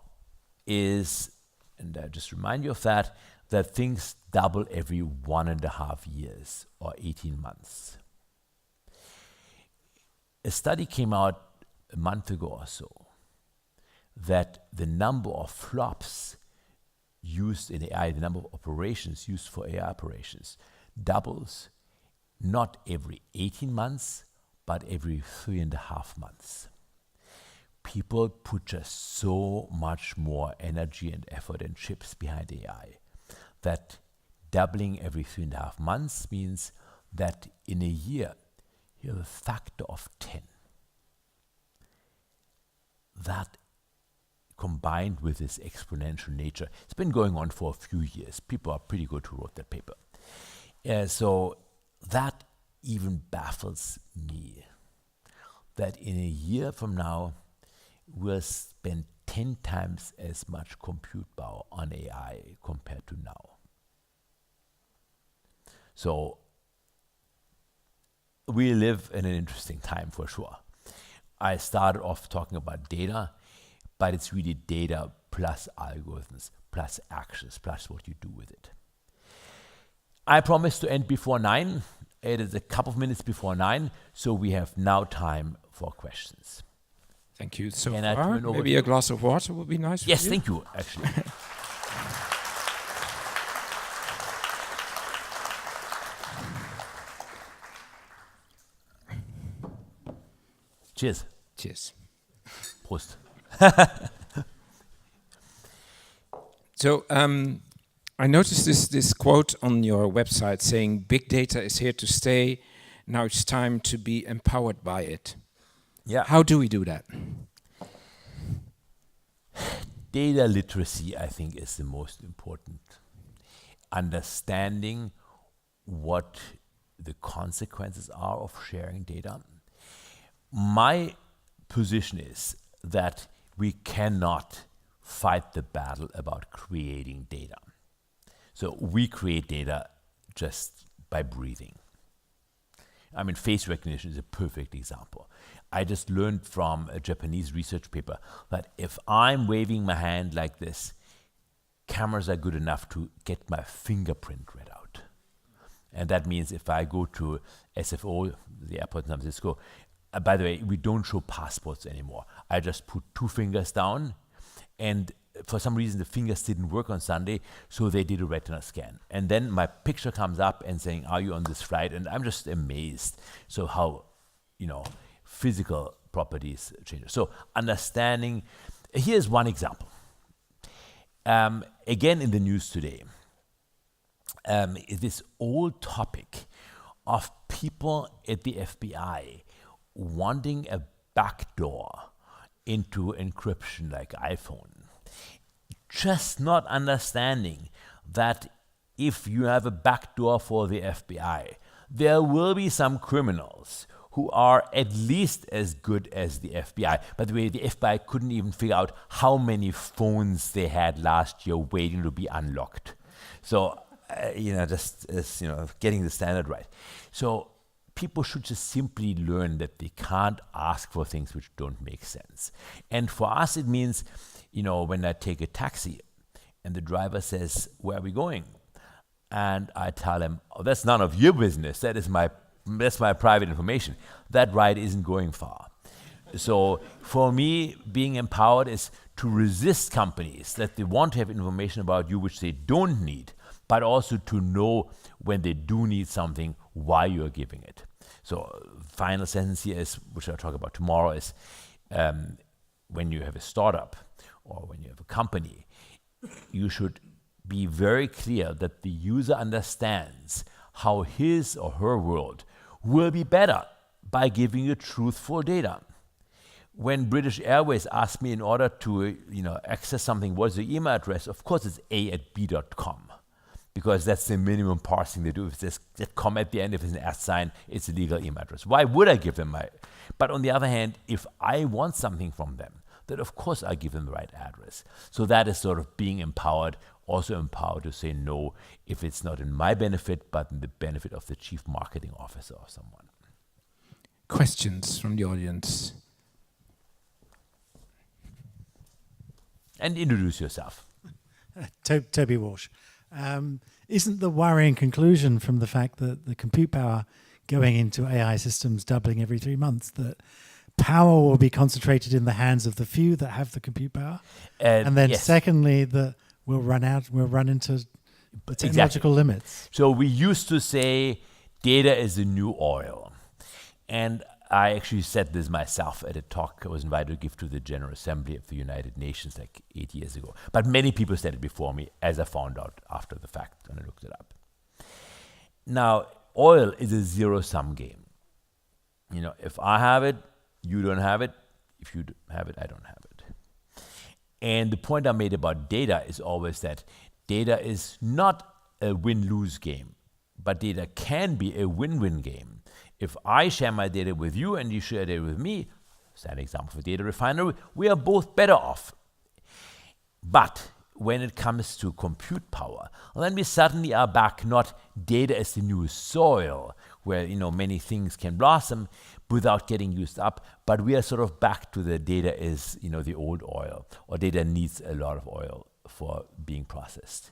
is, and I just remind you of that things double every 1.5 years or 18 months. A study came out a month ago or so that the number of flops used in AI, the number of operations used for AI operations, doubles not every 18 months, but every 3.5 months. People put just so much more energy and effort and chips behind AI that doubling every 3.5 months means that in a year you have a factor of 10. That combined with this exponential nature, it's been going on for a few years. People are pretty good who wrote that paper. So that even baffles me, that in a year from now, we'll spend 10 times as much compute power on AI compared to now. So we live in an interesting time for sure. I started off talking about data, but it's really data plus algorithms, plus actions, plus what you do with it. I promised to end before 9. It is a couple of minutes before 9, so we have now time for questions. Thank you so Can I far. turn over Maybe to- a glass of water would be nice Yes, for you. thank you, actually. Cheers. Cheers. Prost. So I noticed this quote on your website saying, "Big data is here to stay. Now it's time to be empowered by it." Yeah. How do we do that? Data literacy, I think, is the most important. Understanding what the consequences are of sharing data. My position is that we cannot fight the battle about creating data. So we create data just by breathing. I mean, face recognition is a perfect example. I just learned from a Japanese research paper that if I'm waving my hand like this, cameras are good enough to get my fingerprint read out. And that means if I go to SFO, the airport in San Francisco, by the way, we don't show passports anymore. I just put 2 fingers down, and for some reason the fingers didn't work on Sunday, so they did a retina scan. And then my picture comes up and saying, "Are you on this flight?" And I'm just amazed. So how, physical properties change. So understanding, here's one example. Again in the news today, this old topic of people at the FBI wanting a backdoor into encryption like iPhone. Just not understanding that if you have a backdoor for the FBI, there will be some criminals who are at least as good as the FBI. By the way, the FBI couldn't even figure out how many phones they had last year waiting to be unlocked. So, just as, getting the standard right. So people should just simply learn that they can't ask for things which don't make sense. And for us, it means, when I take a taxi and the driver says, "Where are we going?" And I tell him, "Oh, that's none of your business. That's my private information." That ride isn't going far. So for me, being empowered is to resist companies that they want to have information about you which they don't need, but also to know when they do need something, why you're giving it. So final sentence here is, which I'll talk about tomorrow, is when you have a startup or when you have a company, you should be very clear that the user understands how his or her world will be better by giving you truthful data. When British Airways asked me in order to access something, what's the email address? Of course, it's a@b.com. Because that's the minimum parsing they do. If there's a com at the end, if it's an @ sign, it's a legal email address. Why would I give them my? But on the other hand, if I want something from them, then of course I give them the right address. So that is sort of being empowered, also empowered to say no if it's not in my benefit, but in the benefit of the chief marketing officer or someone. Questions from the audience? And introduce yourself. Toby Walsh. Isn't the worrying conclusion from the fact that the compute power going into AI systems doubling every 3 months, that power will be concentrated in the hands of the few that have the compute power? And then yes. secondly, that we'll run into technological limits. So we used to say data is the new oil. And I actually said this myself at a talk I was invited to give to the General Assembly of the United Nations like 8 years ago. But many people said it before me, as I found out after the fact when I looked it up. Now, oil is a zero-sum game. If I have it, you don't have it. If you have it, I don't have it. And the point I made about data is always that data is not a win-lose game, but data can be a win-win game. If I share my data with you and you share data with me, that's an example for data refinery, we are both better off. But when it comes to compute power, then we suddenly are back, not data as the new soil, where many things can blossom without getting used up, but we are sort of back to the data is the old oil, or data needs a lot of oil for being processed.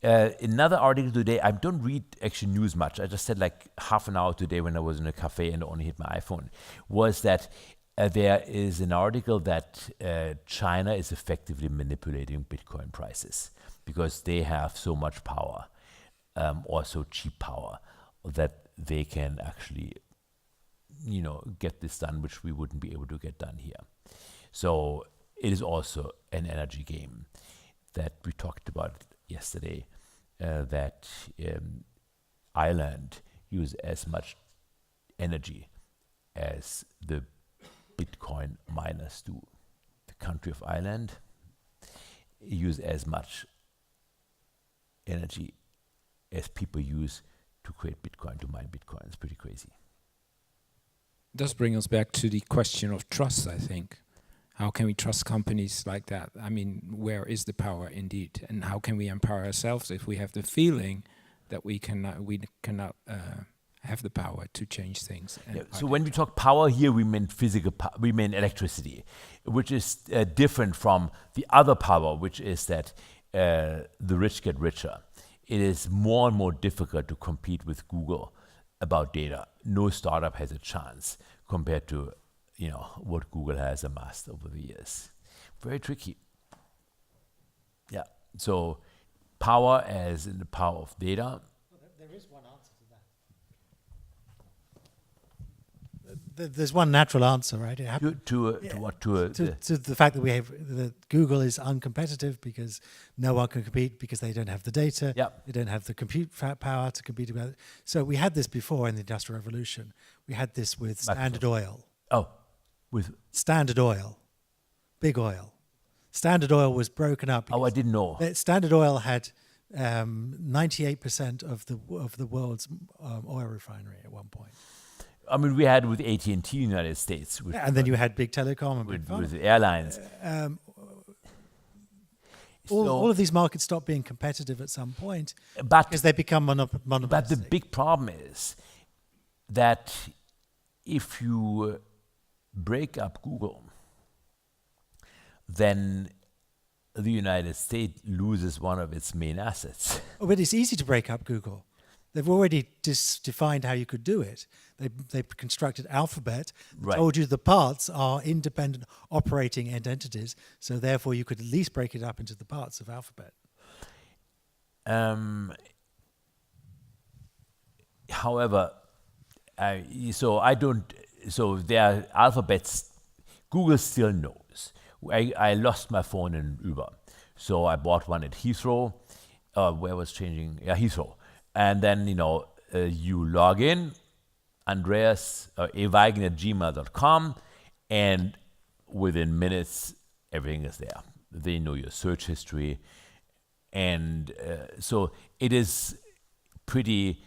Another article today, I don't read actually news much, I just said like half an hour today when I was in a cafe and only hit my iPhone, was that there is an article that China is effectively manipulating Bitcoin prices because they have so much power, or so cheap power, that they can actually, get this done, which we wouldn't be able to get done here. So it is also an energy game that we talked about yesterday, that Ireland use as much energy as the Bitcoin miners do. The country of Ireland use as much energy as people use to create Bitcoin, to mine Bitcoin. It's pretty crazy. Does bring us back to the question of trust, I think. How can we trust companies like that? I mean, where is the power indeed? And how can we empower ourselves if we have the feeling that we cannot have the power to change things? So when we talk power here, we mean we mean electricity, which is different from the other power, which is that the rich get richer. It is more and more difficult to compete with Google about data. No startup has a chance compared to what Google has amassed over the years. Very tricky. Yeah. So power as in the power of data. There is one answer to that. There's one natural answer, right? It To the fact that Google is uncompetitive because no one can compete because they don't have the data. Yep. They don't have the compute power to compete about it. So we had this before in the Industrial Revolution. We had this with Standard Oil. Oh, with Standard Oil, big oil. Standard Oil was broken up. I didn't know. Standard Oil had 98% of the world's oil refinery at one point. I mean, we had with AT&T United States. And then you had big telecom and with the airlines. All of these markets stop being competitive at some point because they become monopolistic. But the big problem is that if you break up Google, then the United States loses one of its main assets. Oh, but it's easy to break up Google. They've already defined how you could do it. They constructed Alphabet, told you the parts are independent operating entities, so therefore you could at least break it up into the parts of Alphabet. However, so there are Alphabets, Google still knows. I lost my phone in Uber, so I bought one at Heathrow, where was changing, Heathrow. And then, you log in, Andreas, Weigend at gmail.com, and within minutes, everything is there. They know your search history. And so it is pretty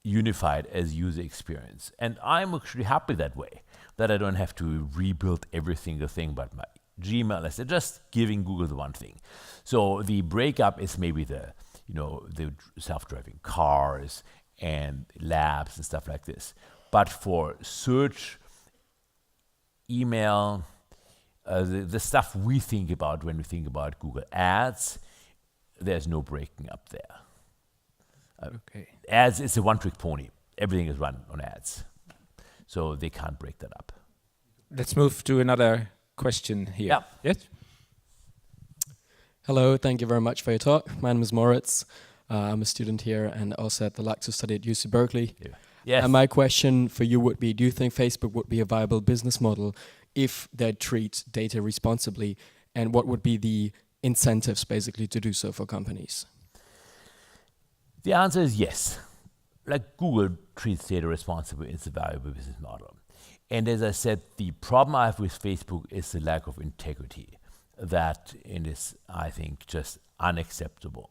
unified as user experience. And I'm actually happy that way, that I don't have to rebuild every single thing but my Gmail. Instead, just giving Google the one thing. So the breakup is maybe the self-driving cars and labs and stuff like this. But for search, email, the stuff we think about when we think about Google Ads, there's no breaking up there. Okay. Ads is a one-trick pony. Everything is run on ads. So they can't break that up. Let's move to another question here. Yeah. Yes? Hello, thank you very much for your talk. My name is Moritz. I'm a student here and also at the Luxus study at UC Berkeley. Yeah. Yes. And my question for you would be, do you think Facebook would be a viable business model if they treat data responsibly? And what would be the incentives basically to do so for companies? The answer is yes. Like Google treats data responsibly, it's a valuable business model. And as I said, the problem I have with Facebook is the lack of integrity. That is, I think, just unacceptable.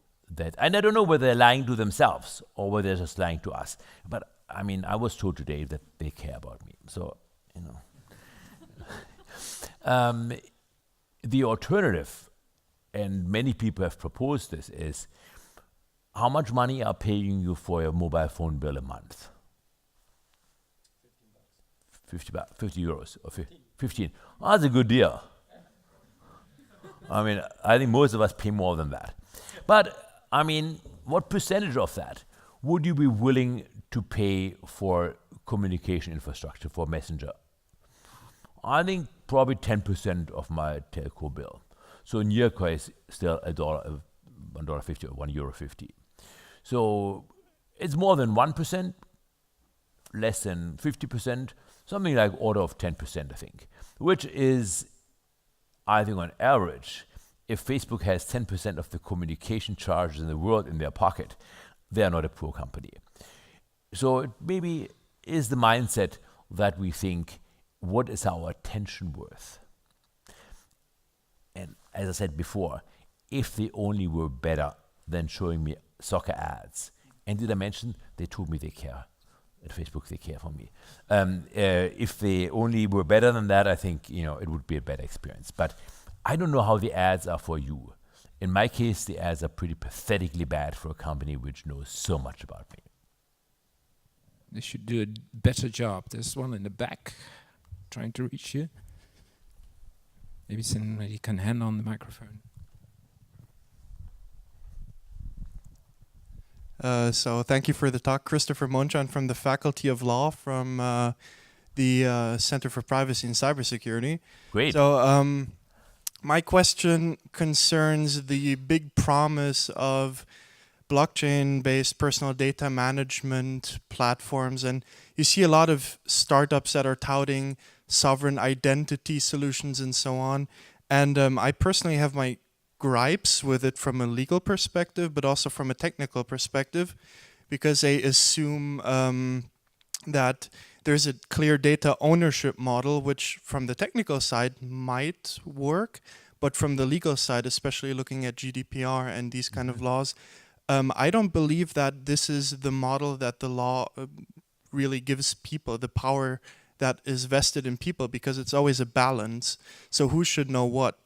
And I don't know whether they're lying to themselves or whether they're just lying to us. But I mean, I was told today that they care about me. So, the alternative and many people have proposed this, is how much money are paying you for your mobile phone bill a month? 50 euros or 15. Oh, that's a good deal. I mean, I think most of us pay more than that. But, I mean, what percentage of that would you be willing to pay for communication infrastructure, for Messenger? I think probably 10% of my telco bill. So in your case, still $1.50 or €1.50. So it's more than 1%, less than 50%, something like order of 10%, I think, which is, I think, on average, if Facebook has 10% of the communication charges in the world in their pocket, they are not a poor company. So it maybe is the mindset that we think, what is our attention worth? And as I said before, if they only were better than showing me soccer ads, and did I mention they told me they care? At Facebook, they care for me. If they only were better than that, I think it would be a better experience. But I don't know how the ads are for you. In my case, the ads are pretty pathetically bad for a company which knows so much about me. They should do a better job. There's one in the back trying to reach you. Maybe somebody can hand on the microphone. So thank you for the talk, Christopher Monchan from the Faculty of Law from the Center for Privacy and Cybersecurity. Great. So my question concerns the big promise of blockchain-based personal data management platforms. And you see a lot of startups that are touting sovereign identity solutions and so on. And I personally have my gripes with it from a legal perspective, but also from a technical perspective, because they assume that there's a clear data ownership model, which from the technical side might work, but from the legal side, especially looking at GDPR and these kind of laws, I don't believe that this is the model that the law really gives people, the power that is vested in people, because it's always a balance. So who should know what?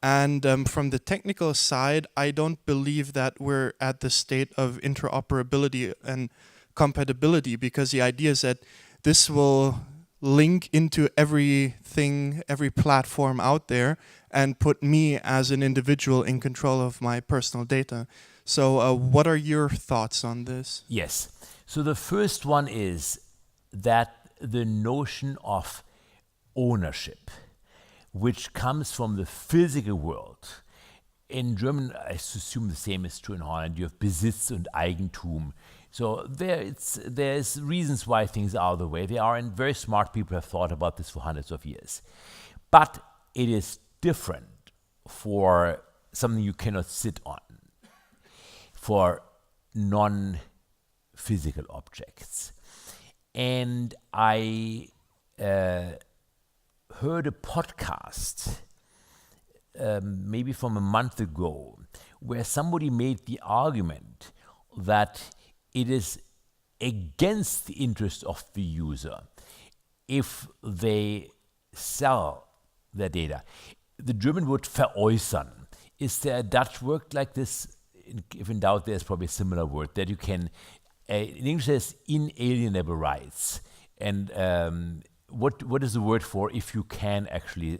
And from the technical side, I don't believe that we're at the state of interoperability and compatibility, because the idea is that this will link into everything, every platform out there, and put me as an individual in control of my personal data. So what are your thoughts on this? Yes. So the first one is that the notion of ownership, which comes from the physical world. In German, I assume the same is true in Holland. You have Besitz und Eigentum. So there's reasons why things are the way they are, and very smart people have thought about this for hundreds of years. But it is different for something you cannot sit on, for non-physical objects. And I heard a podcast maybe from a month ago where somebody made the argument that it is against the interest of the user if they sell their data. The German word veräußern. Is there a Dutch word like this? If in doubt, there's probably a similar word that you can, in English says inalienable rights. And what is the word for if you can actually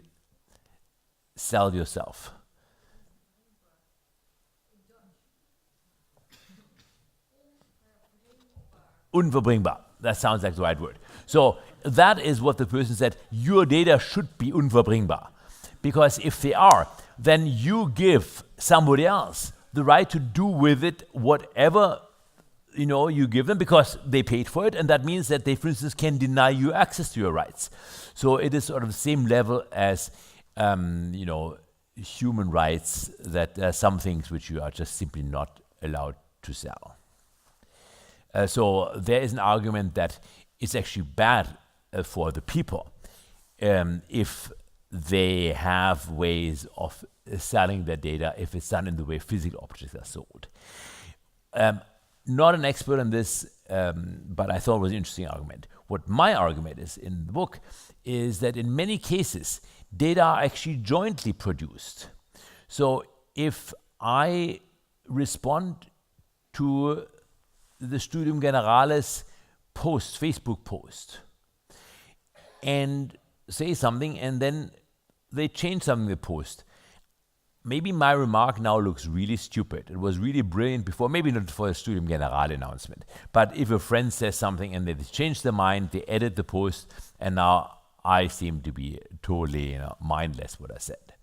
sell yourself? Unverbringbar. That sounds like the right word. So that is what the person said. Your data should be unverbringbar. Because if they are, then you give somebody else the right to do with it whatever you give them, because they paid for it, and that means that they, for instance, can deny you access to your rights. So it is sort of the same level as human rights, that there are some things which you are just simply not allowed to sell. So there is an argument that it's actually bad for the people if they have ways of selling their data, if it's done in the way physical objects are sold. Not an expert on this, but I thought it was an interesting argument. What my argument is in the book is that in many cases, data are actually jointly produced. So if I respond to the Studium Generales post, Facebook post, and say something, and then they change something in the post, maybe my remark now looks really stupid. It was really brilliant before, maybe not for the Studium Generale announcement, but if a friend says something and they change their mind, they edit the post, and now I seem to be totally mindless what I said.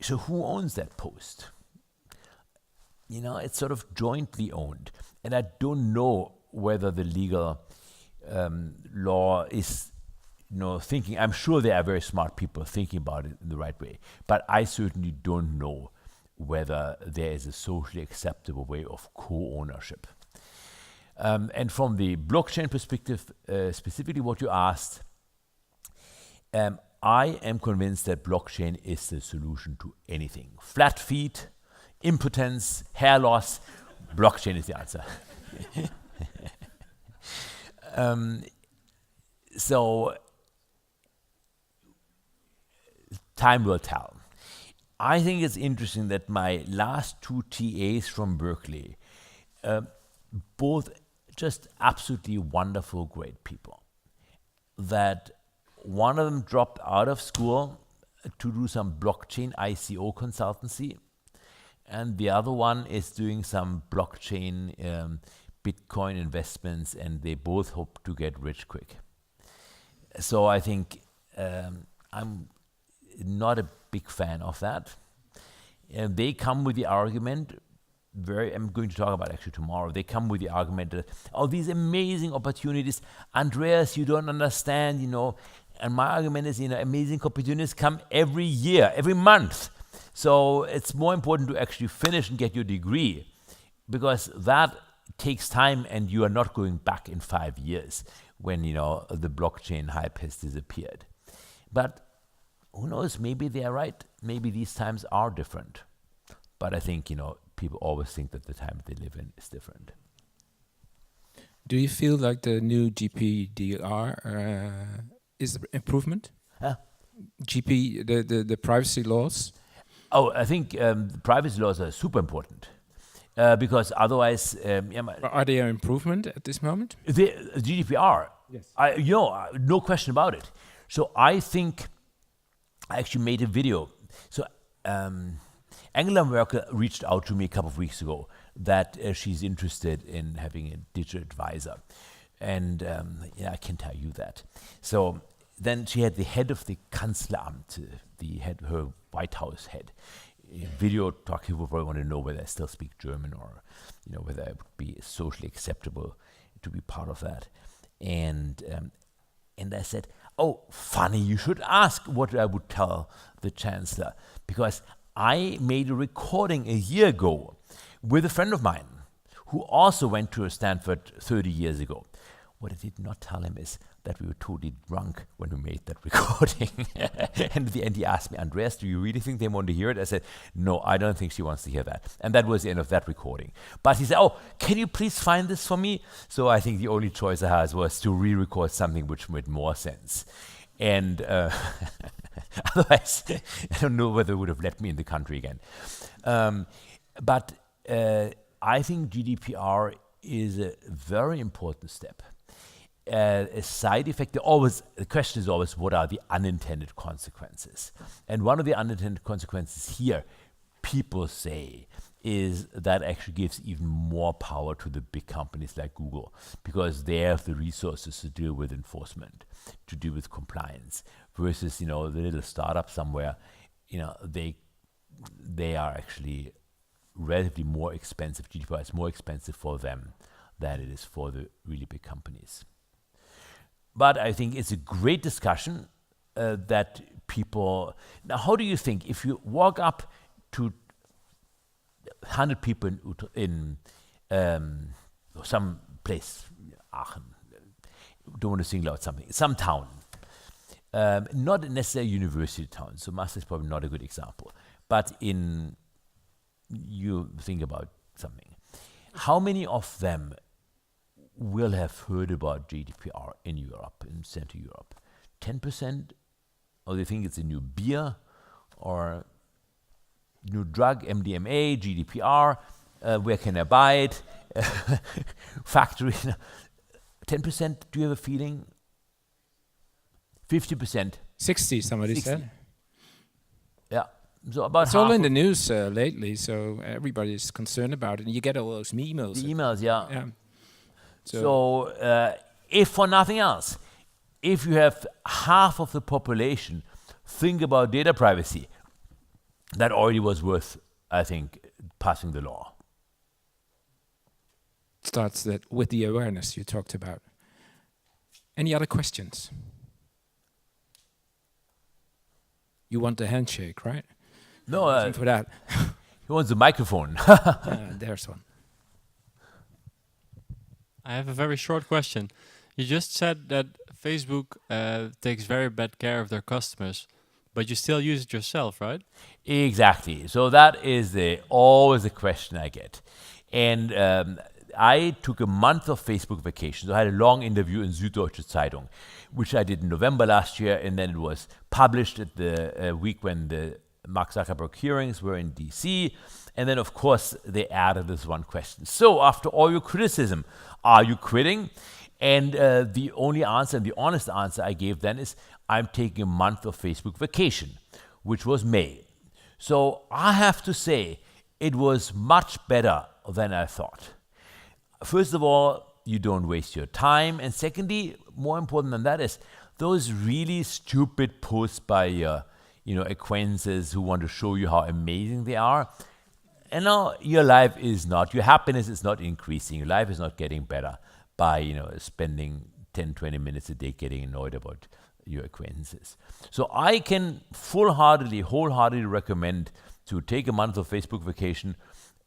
So who owns that post? It's sort of jointly owned. And I don't know whether the legal law is thinking. I'm sure there are very smart people thinking about it in the right way. But I certainly don't know whether there is a socially acceptable way of co-ownership. And from the blockchain perspective, specifically what you asked, I am convinced that blockchain is the solution to anything. Flat feet, impotence, hair loss, blockchain is the answer. So time will tell. I think it's interesting that my last two TAs from Berkeley, both just absolutely wonderful, great people, that one of them dropped out of school to do some blockchain ICO consultancy, and the other one is doing some blockchain Bitcoin investments, and they both hope to get rich quick. So I think I'm not a big fan of that. They come with the argument, I'm going to talk about actually tomorrow, they come with the argument that, these amazing opportunities, Andreas, you don't understand, and my argument is, amazing opportunities come every year, every month. So it's more important to actually finish and get your degree, because that takes time and you are not going back in 5 years when, the blockchain hype has disappeared. But who knows, maybe they are right. Maybe these times are different. But I think, people always think that the time they live in is different. Do you feel like the new GPDR is an improvement? The privacy laws? I think privacy laws are super important. Because otherwise... are they an improvement at this moment? The GDPR? Yes. No question about it. So I think I actually made a video. So Angela Merkel reached out to me a couple of weeks ago that she's interested in having a digital advisor. And I can tell you that. So then she had the head of the Kanzleramt, her White House head, video talking. People probably want to know whether I still speak German or whether it would be socially acceptable to be part of that. And I said, funny, you should ask what I would tell the chancellor, because I made a recording a year ago with a friend of mine who also went to Stanford 30 years ago. What I did not tell him is that we were totally drunk when we made that recording. And at the end he asked me, Andreas, do you really think they want to hear it? I said, no, I don't think she wants to hear that. And that was the end of that recording. But he said, can you please find this for me? So I think the only choice I had was to re-record something which made more sense. And otherwise, I don't know whether it would have let me in the country again. But I think GDPR is a very important step. A side effect, the question is always, what are the unintended consequences? And one of the unintended consequences here, people say, is that actually gives even more power to the big companies like Google, because they have the resources to deal with enforcement, to deal with compliance, versus, the little startup somewhere, they are actually relatively more expensive. GDPR is more expensive for them than it is for the really big companies. But I think it's a great discussion that people... Now, how do you think, if you walk up to 100 people in some place, Aachen, don't want to single out something, some town, not necessarily a university town, so Maastricht is probably not a good example, but you think about something. How many of them will have heard about GDPR in Europe, in Central Europe? 10%? Or they think it's a new beer? Or new drug, MDMA, GDPR, where can I buy it? Factory. 10%, do you have a feeling? 50%. 60, somebody 60. said. Yeah. So about It's half all in of the news lately, so everybody's concerned about it. And you get all those emails. the emails, yeah. Yeah. So, if for nothing else, if you have half of the population think about data privacy, that already was worth, I think, passing the law. Starts that with the awareness you talked about. Any other questions? You want the handshake, right? No, Looking for that. he wants a microphone. There's one. I have a very short question. You just said that Facebook takes very bad care of their customers, but you still use it yourself, right? Exactly. So that is always a question I get. And I took a month of Facebook vacation. So I had a long interview in Süddeutsche Zeitung, which I did in November last year, and then it was published at the week when the Mark Zuckerberg hearings were in DC. And then, of course, they added this one question. So after all your criticism, are you quitting? And the only answer, and the honest answer I gave then is, I'm taking a month of Facebook vacation, which was May. So I have to say, it was much better than I thought. First of all, you don't waste your time. And secondly, more important than that is those really stupid posts by your acquaintances who want to show you how amazing they are. And now your life is not, your happiness is not increasing. Your life is not getting better by, spending 10, 20 minutes a day getting annoyed about your acquaintances. So I can wholeheartedly recommend to take a month of Facebook vacation.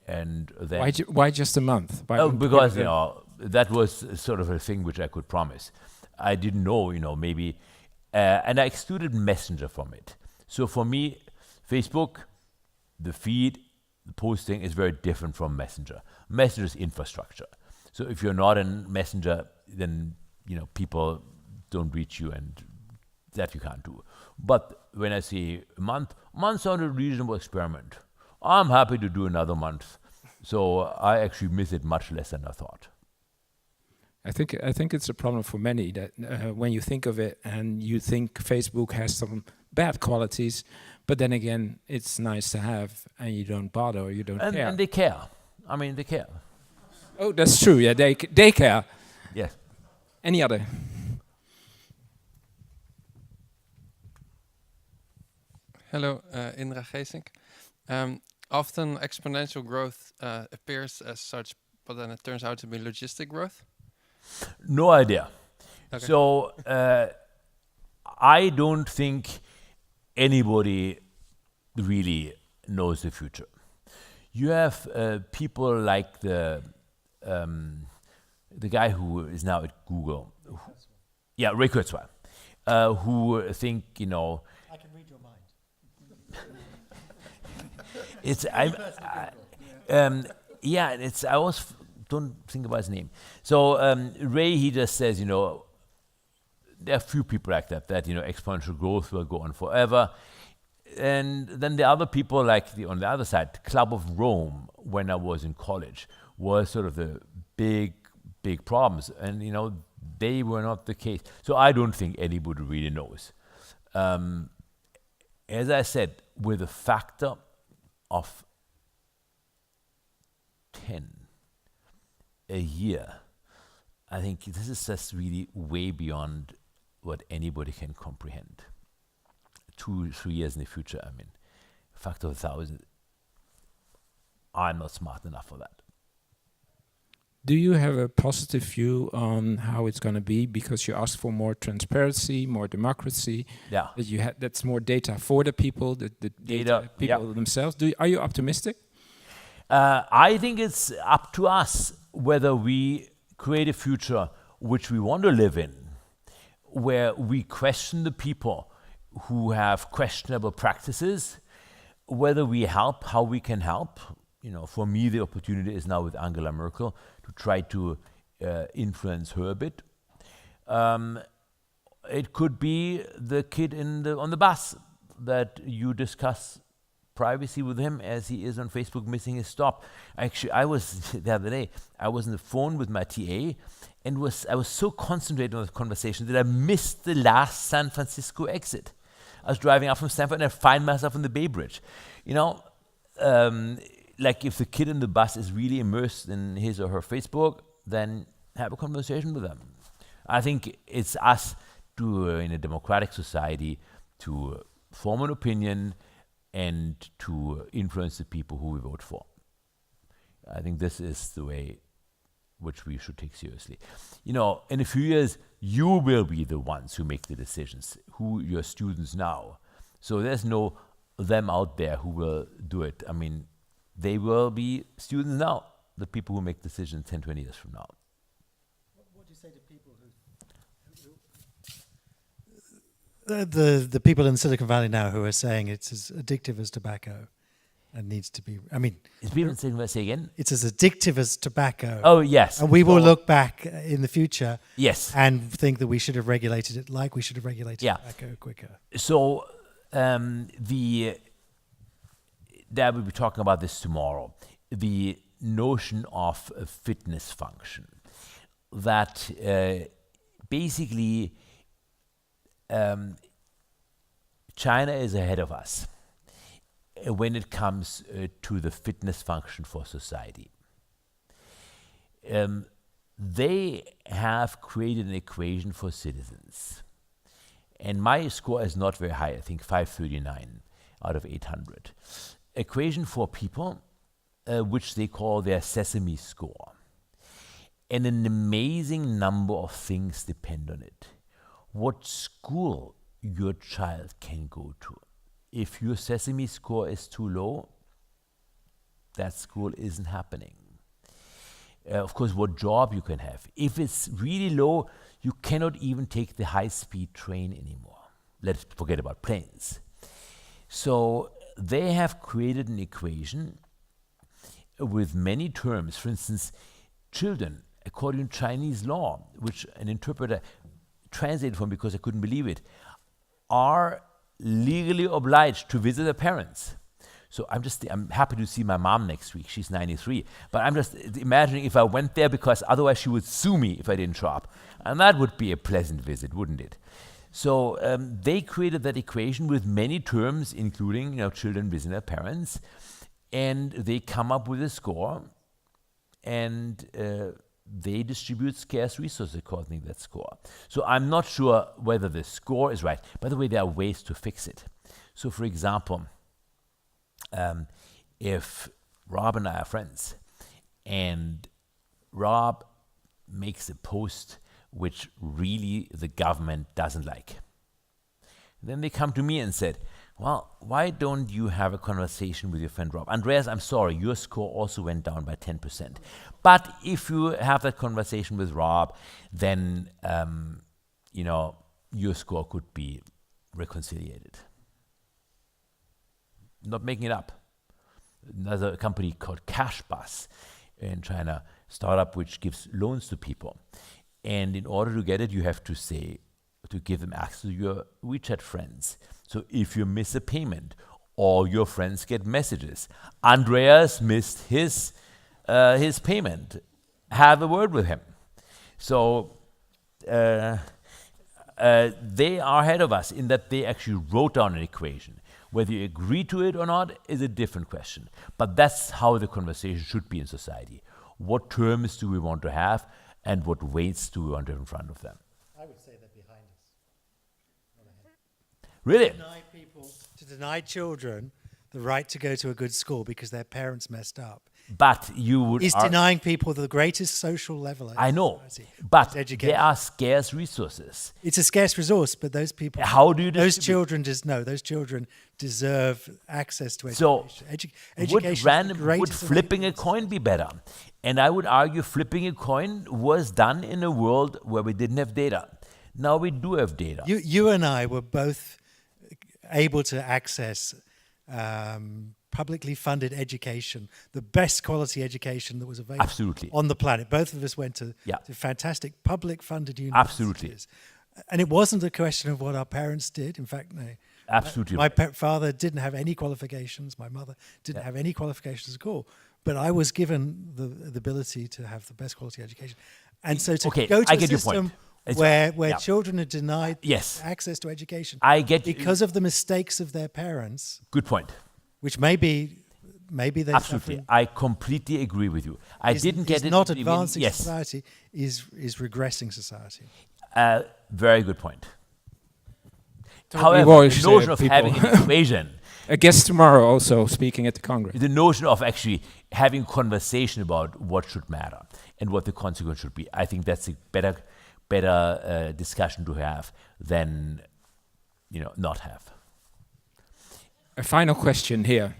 And then Why just a month? Because that was sort of a thing which I could promise. I didn't know, maybe, and I excluded Messenger from it. So for me, Facebook, the feed, the posting is very different from Messenger. Messenger is infrastructure. So if you're not in Messenger, then people don't reach you, and that you can't do. But when I say a month sounded a reasonable experiment. I'm happy to do another month. So I actually miss it much less than I thought. I think it's a problem for many that when you think of it and you think Facebook has some bad qualities, but then again, it's nice to have, and you don't bother or you don't care. And they care. I mean, they care. Oh, that's true. Yeah, they care. Yes. Any other? Hello, Indra Geesink. Often exponential growth appears as such, but then it turns out to be logistic growth. No idea. Okay. So I don't think anybody really knows the future. You have people like the guy who is now at Google. Ray Kurzweil, who think, I can read your mind. I always don't think about his name. So Ray, he just says, there are few people like that exponential growth will go on forever. And then the other people, like on the other side, Club of Rome, when I was in college, was sort of the big problems. And, they were not the case. So I don't think anybody really knows. As I said, with a factor of 10 a year, I think this is just really way beyond what anybody can comprehend. 2-3 years in the future, I mean, factor of 1,000. I'm not smart enough for that. Do you have a positive view on how it's going to be? Because you ask for more transparency, more democracy. Yeah. That's more data for the people, the data people themselves. Are you optimistic? I think it's up to us whether we create a future which we want to live in, where we question the people who have questionable practices, whether we help, how we can help. For me, the opportunity is now with Angela Merkel to try to influence her a bit. It could be the kid on the bus that you discuss privacy with him as he is on Facebook missing his stop. Actually, I was the other day, I was on the phone with my TA and I was so concentrated on the conversation that I missed the last San Francisco exit. I was driving up from Stanford and I find myself on the Bay Bridge. You know, like if the kid in the bus is really immersed in his or her Facebook, then have a conversation with them. I think it's us to, in a democratic society, to form an opinion and to influence the people who we vote for. I think this is the way which we should take seriously. You know, in a few years, you will be the ones who make the decisions, who your students now. So there's no them out there who will do it. I mean, they will be students now, the people who make decisions 10, 20 years from now. What do you say to people the people in Silicon Valley now who are saying it's as addictive as tobacco and needs to be, I mean... Is people in Silicon Valley, say again? It's as addictive as tobacco. Oh, yes. And we will look back in the future and think that we should have regulated it like we should have regulated tobacco quicker. So that we'll be talking about this tomorrow. The notion of a fitness function that basically China is ahead of us when it comes to the fitness function for society. They have created an equation for citizens. And my score is not very high, I think 539 out of 800. Equation for people, which they call their Sesame score. And an amazing number of things depend on it. What school your child can go to. If your Sesame score is too low, that school isn't happening. Of course, what job you can have. If it's really low, you cannot even take the high-speed train anymore. Let's forget about planes. So they have created an equation with many terms. For instance, children, according to Chinese law, which an interpreter translated for me because I couldn't believe it, are legally obliged to visit their parents. So I'm happy to see my mom next week. She's 93. But I'm just imagining if I went there, because otherwise she would sue me if I didn't show up. And that would be a pleasant visit, wouldn't it? So they created that equation with many terms, including children visiting their parents. And they come up with a score. And they distribute scarce resources according to that score. So I'm not sure whether the score is right. By the way, there are ways to fix it. So for example, if Rob and I are friends and Rob makes a post which really the government doesn't like, then they come to me and said, well, why don't you have a conversation with your friend Rob? Andreas, I'm sorry, your score also went down by 10%. But if you have that conversation with Rob, then, your score could be reconciliated. Not making it up. Another company called CashBus in China, startup which gives loans to people. And in order to get it, you have to give them access to your WeChat friends. So if you miss a payment, all your friends get messages. Andreas missed his payment. Have a word with him. So they are ahead of us in that they actually wrote down an equation. Whether you agree to it or not is a different question. But that's how the conversation should be in society. What terms do we want to have, and what weights do we want to have in front of them? I would say they're behind us. Really? To deny children the right to go to a good school because their parents messed up. But you would... Is denying people the greatest social level. I know, but there are scarce resources. It's a scarce resource, but those people... How do you those children deserve access to education. So, education would flipping a coin be better? And I would argue flipping a coin was done in a world where we didn't have data. Now we do have data. You and I were both able to access publicly funded education, the best quality education that was available on the planet. Both of us went to fantastic public funded universities. Absolutely. And it wasn't a question of what our parents did. In fact, Absolutely. My father didn't have any qualifications. My mother didn't have any qualifications at all. But I was given the ability to have the best quality education. And so to go to a system where children are denied access to education because of the mistakes of their parents. Good point. Which maybe they absolutely. I completely agree with you. I didn't get it. Not advancing society is regressing society. Very good point. However, the notion of having an equation. A guest tomorrow also speaking at the Congress. The notion of actually having conversation about what should matter and what the consequence should be. I think that's a better discussion to have than not have. A final question here.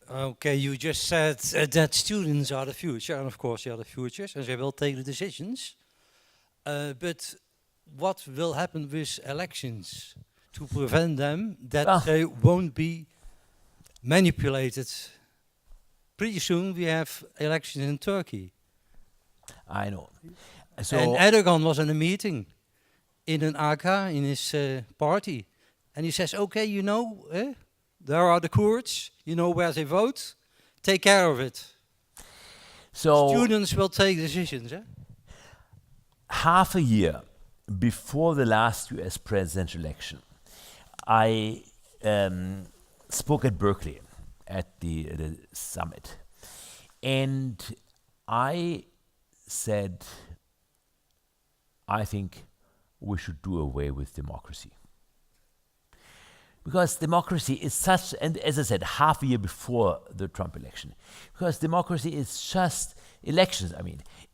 Okay, you just said that students are the future, and of course they are the futures, and they will take the decisions. But what will happen with elections to prevent them that they won't be manipulated? Pretty soon we have elections in Turkey. I know. So and Erdogan was in a meeting in an AK in his party. And he says, okay, there are the Kurds, where they vote, take care of it. So students will take decisions. Half a year before the last US presidential election, I spoke at Berkeley at the summit. And I said, I think we should do away with democracy. Because democracy is such, and as I said, half a year before the Trump election, because democracy is just, elections,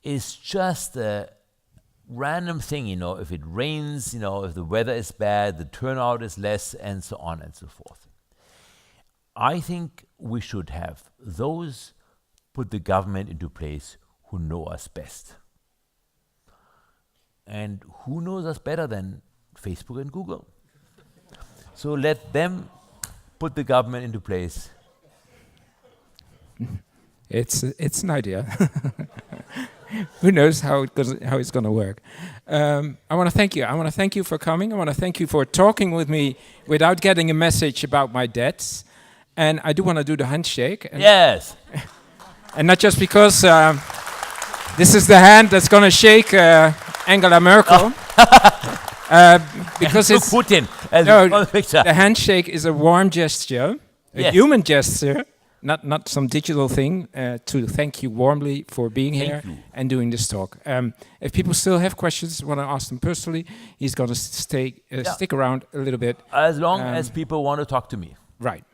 is just a random thing, if it rains, if the weather is bad, the turnout is less, and so on and so forth. I think we should have those put the government into place who know us best. And who knows us better than Facebook and Google? So let them put the government into place. It's an idea. Who knows how it's going to work? I want to thank you. I want to thank you for coming. I want to thank you for talking with me without getting a message about my debts. And I do want to do the handshake. And yes. And not just because this is the hand that's going to shake Angela Merkel. Because it's Putin. The handshake is a warm gesture, a human gesture, not some digital thing. To thank you warmly for being here and doing this talk. If people still have questions, want to ask them personally, he's going to stick around a little bit. As long as people want to talk to me. Right.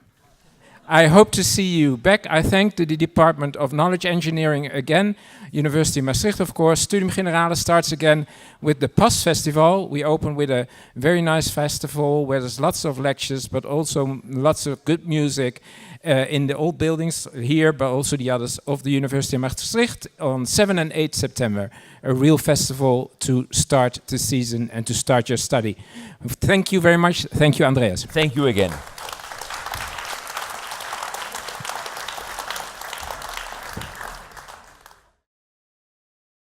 I hope to see you back. I thank the Department of Knowledge Engineering again, University of Maastricht, of course. Studium Generale starts again with the PAS Festival. We open with a very nice festival where there's lots of lectures, but also lots of good music in the old buildings here, but also the others of the University of Maastricht on 7 and 8 September. A real festival to start the season and to start your study. Thank you very much. Thank you, Andreas. Thank you again.